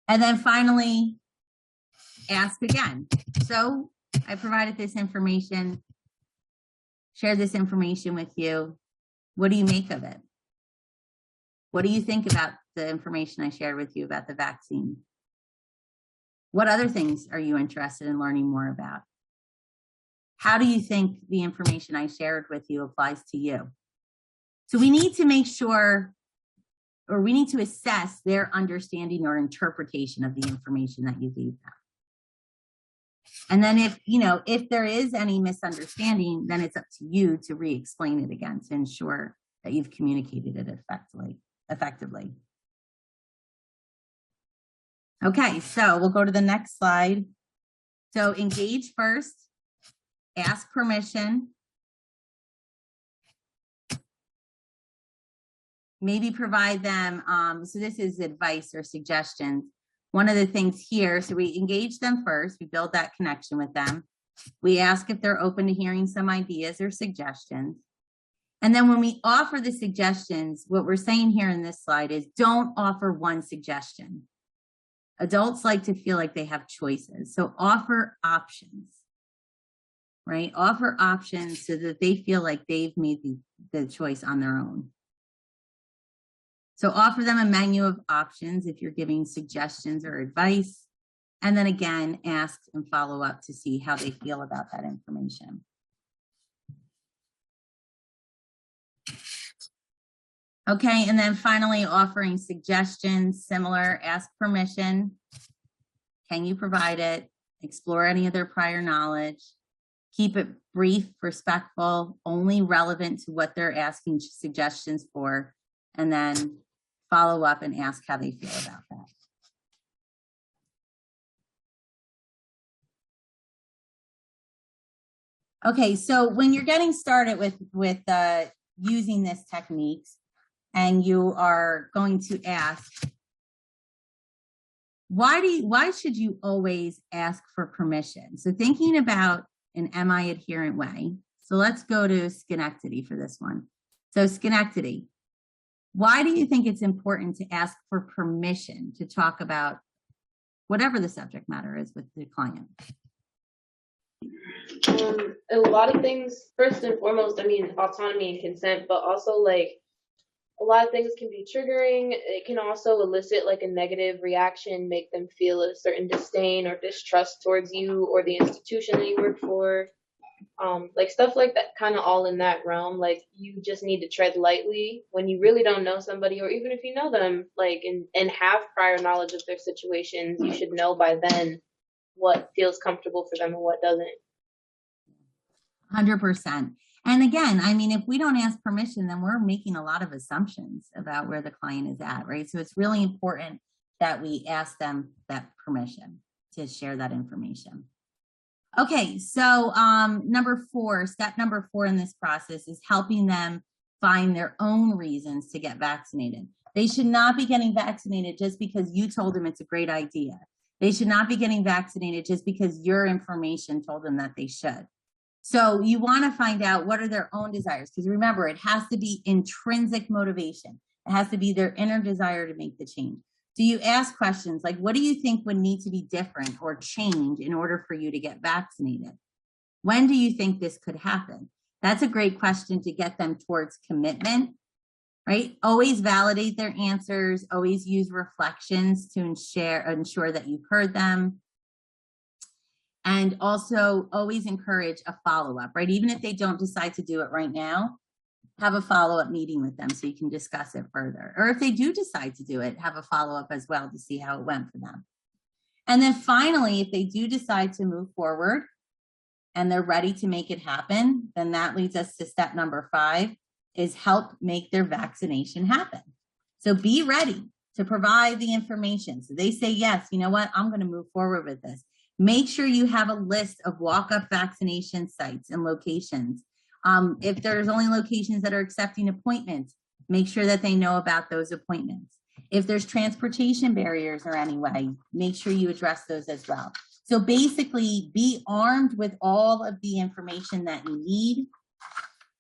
And then finally, ask again. So I provided this information, shared this information with you. What do you make of it? What do you think about the information I shared with you about the vaccine? What other things are you interested in learning more about? How do you think the information I shared with you applies to you? So we need to make sure, or we need to assess their understanding or interpretation of the information that you gave them. And then if there is any misunderstanding, then it's up to you to re-explain it again to ensure that you've communicated it effectively. Okay, so we'll go to the next slide. So engage first, ask permission, maybe provide them, so this is advice or suggestions. One of the things here, so we engage them first, we build that connection with them. We ask if they're open to hearing some ideas or suggestions. And then when we offer the suggestions, what we're saying here in this slide is don't offer one suggestion. Adults like to feel like they have choices. So offer options, right? Offer options so that they feel like they've made the choice on their own. So offer them a menu of options if you're giving suggestions or advice. And then again, ask and follow up to see how they feel about that information. Okay, and then finally offering suggestions, similar, ask permission. Can you provide it? Explore any of their prior knowledge. Keep it brief, respectful, only relevant to what they're asking suggestions for, and then follow up and ask how they feel about that. Okay, so when you're getting started with using this techniques, and you are going to ask, why should you always ask for permission? So thinking about an am I adherent way. So let's go to Schenectady for this one. So Schenectady, why do you think it's important to ask for permission to talk about whatever the subject matter is with the client?
A lot of things, first and foremost, I mean, autonomy and consent, but also like a lot of things can be triggering. It can also elicit like a negative reaction, make them feel a certain disdain or distrust towards you or the institution that you work for. Like stuff like that, kind of all in that realm. Like you just need to tread lightly when you really don't know somebody, or even if you know them, like and have prior knowledge of their situations, you should know by then what feels comfortable for them and what doesn't.
100%. And again, I mean, if we don't ask permission, then we're making a lot of assumptions about where the client is at, right? So it's really important that we ask them that permission to share that information. Okay, so step number 4 in this process is helping them find their own reasons to get vaccinated. They should not be getting vaccinated just because you told them it's a great idea. They should not be getting vaccinated just because your information told them that they should. So you want to find out what are their own desires, because remember, it has to be intrinsic motivation. It has to be their inner desire to make the change. So you ask questions like, what do you think would need to be different or change in order for you to get vaccinated? When do you think this could happen? That's a great question to get them towards commitment, right? Always validate their answers, always use reflections to ensure that you've heard them. And also always encourage a follow-up, right? Even if they don't decide to do it right now, have a follow-up meeting with them so you can discuss it further. Or if they do decide to do it, have a follow-up as well to see how it went for them. And then finally, if they do decide to move forward and they're ready to make it happen, then that leads us to step number 5, is help make their vaccination happen. So be ready to provide the information. So they say, yes, you know what, I'm going to move forward with this. Make sure you have a list of walk-up vaccination sites and locations. If there's only locations that are accepting appointments, make sure that they know about those appointments. If there's transportation barriers or any way, make sure you address those as well. So basically, be armed with all of the information that you need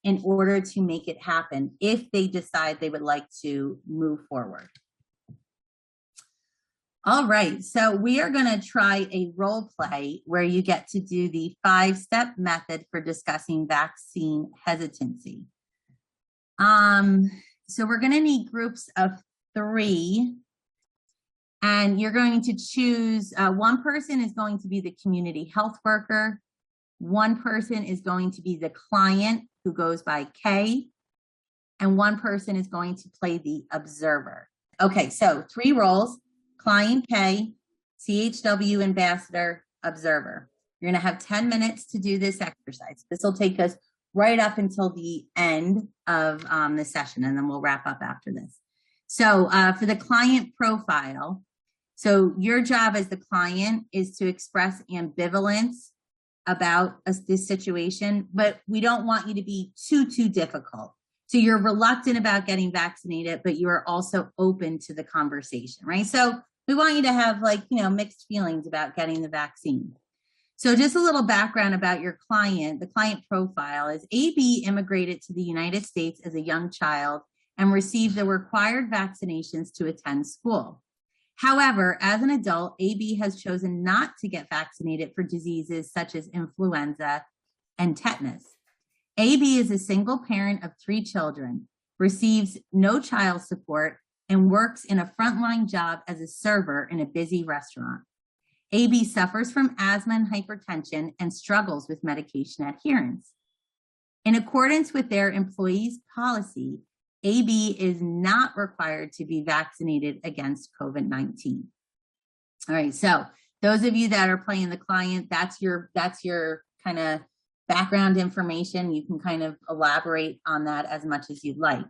in order to make it happen if they decide they would like to move forward. All right, so we are going to try a role play where you get to do the 5-step method for discussing vaccine hesitancy. So we're going to need groups of 3, and you're going to choose, one person is going to be the community health worker, one person is going to be the client who goes by K, and one person is going to play the observer. Okay, so 3 roles: client K, CHW ambassador, observer. You're going to have 10 minutes to do this exercise. This will take us right up until the end of the session, and then we'll wrap up after this. So for the client profile, so your job as the client is to express ambivalence about this situation, but we don't want you to be too difficult. So you're reluctant about getting vaccinated, but you are also open to the conversation, right? So we want you to have, like, mixed feelings about getting the vaccine. So just a little background about your client. The client profile is AB immigrated to the United States as a young child and received the required vaccinations to attend school. However, as an adult, AB has chosen not to get vaccinated for diseases such as influenza and tetanus. AB is a single parent of 3 children, receives no child support, and works in a frontline job as a server in a busy restaurant. AB suffers from asthma and hypertension and struggles with medication adherence. In accordance with their employees' policy, AB is not required to be vaccinated against COVID-19. All right, so those of you that are playing the client, that's your kind of background information. You can kind of elaborate on that as much as you'd like.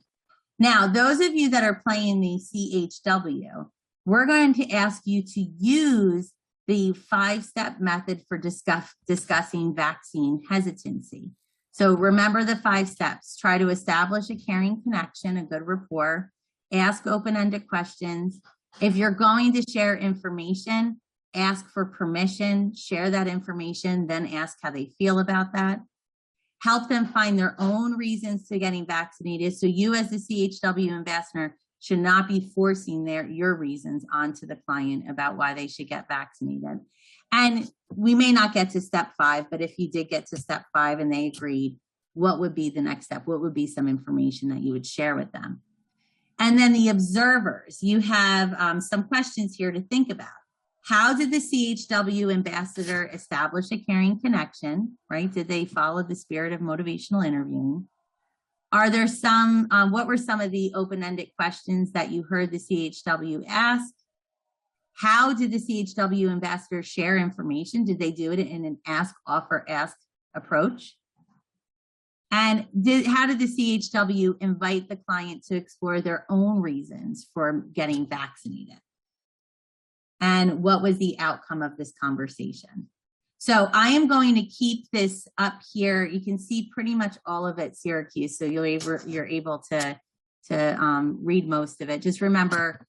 Now, those of you that are playing the CHW, we're going to ask you to use the 5-step method for discussing vaccine hesitancy. So remember the 5 steps. Try to establish a caring connection, a good rapport, ask open-ended questions. If you're going to share information, ask for permission, share that information, then ask how they feel about that. Help them find their own reasons to getting vaccinated. So you as the CHW ambassador should not be forcing your reasons onto the client about why they should get vaccinated. And we may not get to step 5, but if you did get to step 5 and they agreed, what would be the next step? What would be some information that you would share with them? And then the observers, you have some questions here to think about. How did the CHW ambassador establish a caring connection, right? Did they follow the spirit of motivational interviewing? Are there some, what were some of the open-ended questions that you heard the CHW ask? How did the CHW ambassador share information? Did they do it in an ask, offer, ask approach? And how did the CHW invite the client to explore their own reasons for getting vaccinated? And what was the outcome of this conversation? So I am going to keep this up here. You can see pretty much all of it, Syracuse, so you're able to read most of it. Just remember,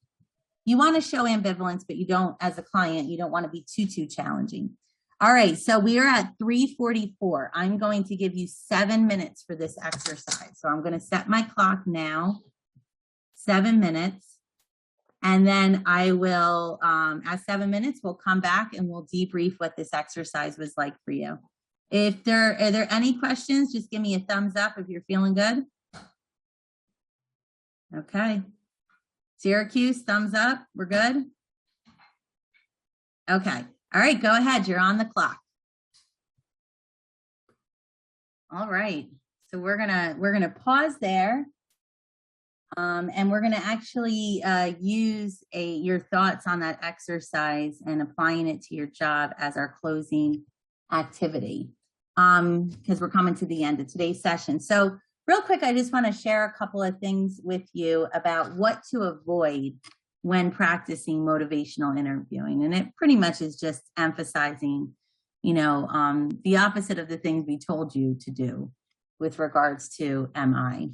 you want to show ambivalence, but you don't, as a client, you don't want to be too challenging. All right, so we are at 3:44. I'm going to give you 7 minutes for this exercise. So I'm going to set my clock now, 7 minutes. And then I will, at 7 minutes, we'll come back and we'll debrief what this exercise was like for you. Are there any questions? Just give me a thumbs up if you're feeling good. Okay. Syracuse, thumbs up. We're good? Okay. All right, go ahead. You're on the clock. All right. So we're gonna pause there. And we're going to actually use your thoughts on that exercise and applying it to your job as our closing activity, because we're coming to the end of today's session. So real quick, I just want to share a couple of things with you about what to avoid when practicing motivational interviewing. And it pretty much is just emphasizing, the opposite of the things we told you to do. with regards to MI.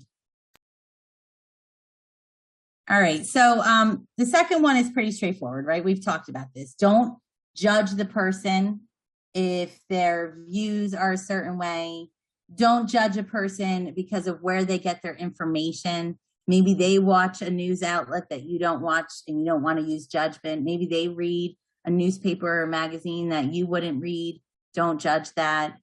All right, so the second one is pretty straightforward, right? We've talked about this. Don't judge the person if their views are a certain way. Don't judge a person because of where they get their information. Maybe they watch a news outlet that you don't watch and you don't want to use judgment. Maybe they read a newspaper or magazine that you wouldn't read. Don't judge that.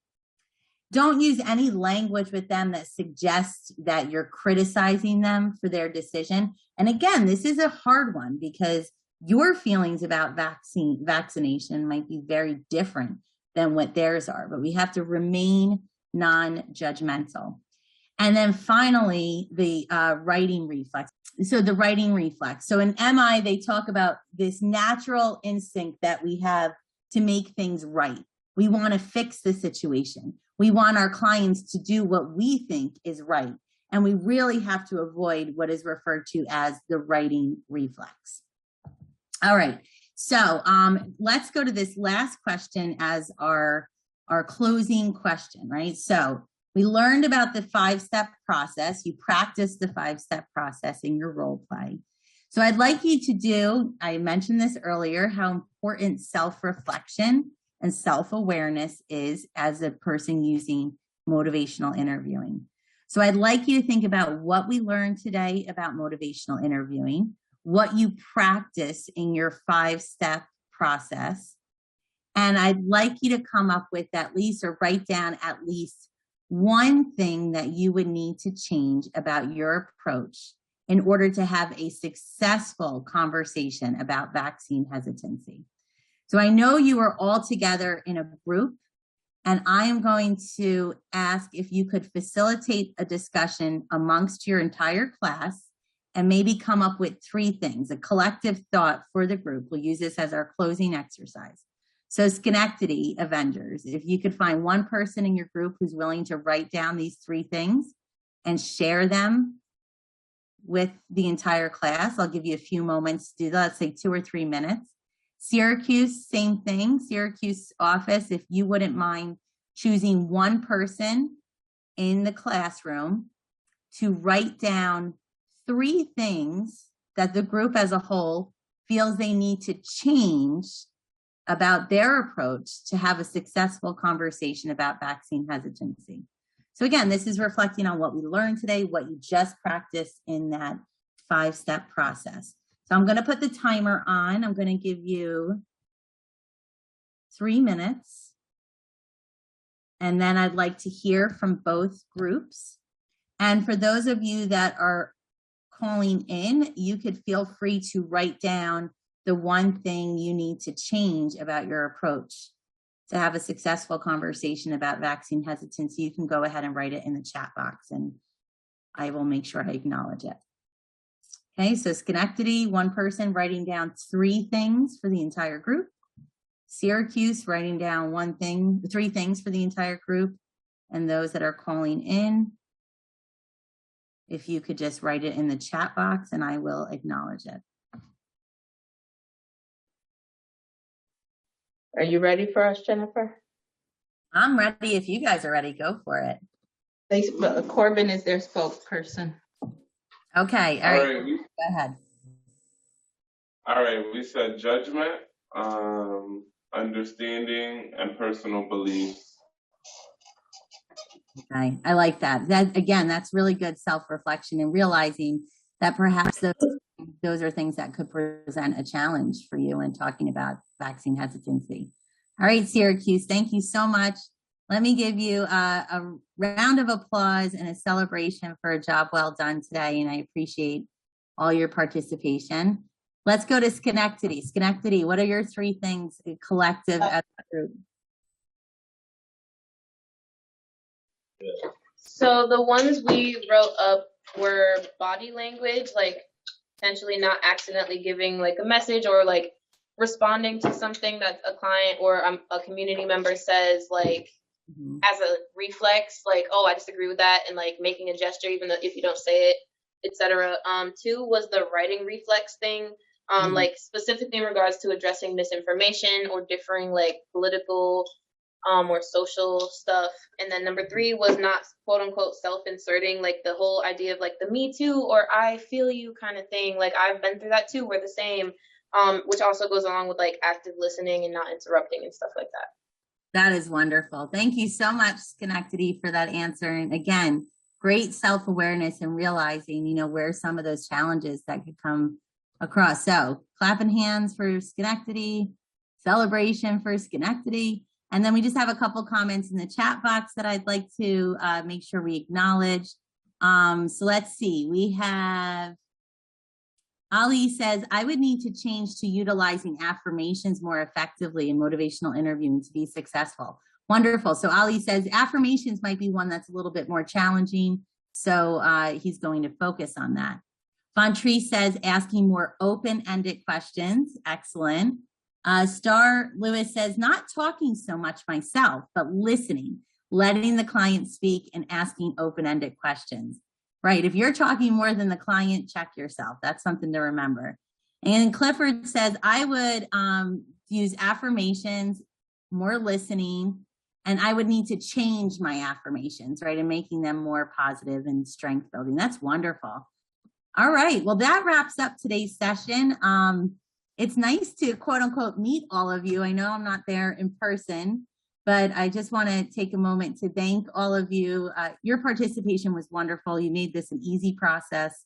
Don't use any language with them that suggests that you're criticizing them for their decision. And again, this is a hard one because your feelings about vaccination might be very different than what theirs are, but we have to remain non-judgmental. And then finally, the writing reflex. So the writing reflex. So in MI, they talk about this natural instinct that we have to make things right. We want to fix the situation. We want our clients to do what we think is right. And we really have to avoid what is referred to as the writing reflex. All right, so let's go to this last question as our closing question, right? So we learned about the 5-step process. You practiced the 5-step process in your role play. So I'd like you to do, I mentioned this earlier, how important self-reflection and self-awareness is as a person using motivational interviewing. So I'd like you to think about what we learned today about motivational interviewing, what you practice in your 5-step process. And I'd like you to come up with at least, or write down at least one thing that you would need to change about your approach in order to have a successful conversation about vaccine hesitancy. So I know you are all together in a group, and I am going to ask if you could facilitate a discussion amongst your entire class and maybe come up with 3 things, a collective thought for the group. We'll use this as our closing exercise. So Schenectady Avengers, if you could find one person in your group who's willing to write down these 3 things and share them with the entire class, I'll give you a few moments to do that, let's say 2 or 3 minutes. Syracuse, same thing. Syracuse office, if you wouldn't mind choosing one person in the classroom to write down 3 things that the group as a whole feels they need to change about their approach to have a successful conversation about vaccine hesitancy. So again, this is reflecting on what we learned today, what you just practiced in that 5-step process. So I'm going to put the timer on. I'm going to give you 3 minutes. And then I'd like to hear from both groups. And for those of you that are calling in, you could feel free to write down the one thing you need to change about your approach to have a successful conversation about vaccine hesitancy. You can go ahead and write it in the chat box and I will make sure I acknowledge it. Okay, so Schenectady, one person writing down 3 things for the entire group. Syracuse writing down 3 things for the entire group. And those that are calling in, if you could just write it in the chat box and I will acknowledge it.
Are you ready for us, Jennifer?
I'm ready. If you guys are ready, go for it.
Corbin is their spokesperson.
Okay, all right. Go ahead.
All right, we said judgment, understanding, and personal beliefs.
Okay, I like that. Again, that's really good self-reflection and realizing that perhaps those are things that could present a challenge for you in talking about vaccine hesitancy. All right, Syracuse, thank you so much. Let me give you a round of applause and a celebration for a job well done today, and I appreciate all your participation. Let's go to Schenectady. Schenectady, what are your 3 things collective as a group?
So the ones we wrote up were body language, like potentially not accidentally giving like a message or like responding to something that a client or a community member says, like as a reflex, like, oh, I disagree with that, and like making a gesture even though if you don't say it, etc. 2 was the writing reflex thing, like specifically in regards to addressing misinformation or differing like political or social stuff. And then number 3 was not quote unquote self-inserting, like the whole idea of like the me too or I feel you kind of thing. Like I've been through that too. We're the same, which also goes along with like active listening and not interrupting and stuff like that.
That is wonderful. Thank you so much, Schenectady, for that answer. And again, great self-awareness and realizing, you know, where some of those challenges that could come across. So clapping hands for Schenectady, celebration for Schenectady. And then we just have a couple comments in the chat box that I'd like to make sure we acknowledge. So let's see, we have Ali says, I would need to change to utilizing affirmations more effectively in motivational interviewing to be successful. Wonderful. So Ali says affirmations might be one that's a little bit more challenging. So he's going to focus on that. Vontree says asking more open-ended questions. Excellent. Star Lewis says not talking so much myself, but listening, letting the client speak and asking open-ended questions. Right. If you're talking more than the client, check yourself. That's something to remember. And Clifford says, I would use affirmations, more listening, and I would need to change my affirmations, right, and making them more positive and strength building. That's wonderful. All right. Well, that wraps up today's session. It's nice to quote unquote meet all of you. I know I'm not there in person, but I just want to take a moment to thank all of you. Your participation was wonderful. You made this an easy process.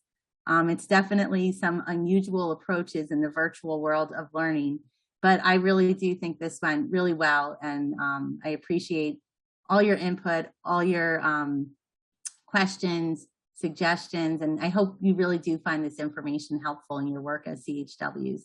It's definitely some unusual approaches in the virtual world of learning, but I really do think this went really well. And I appreciate all your input, all your questions, suggestions, and I hope you really do find this information helpful in your work as CHWs.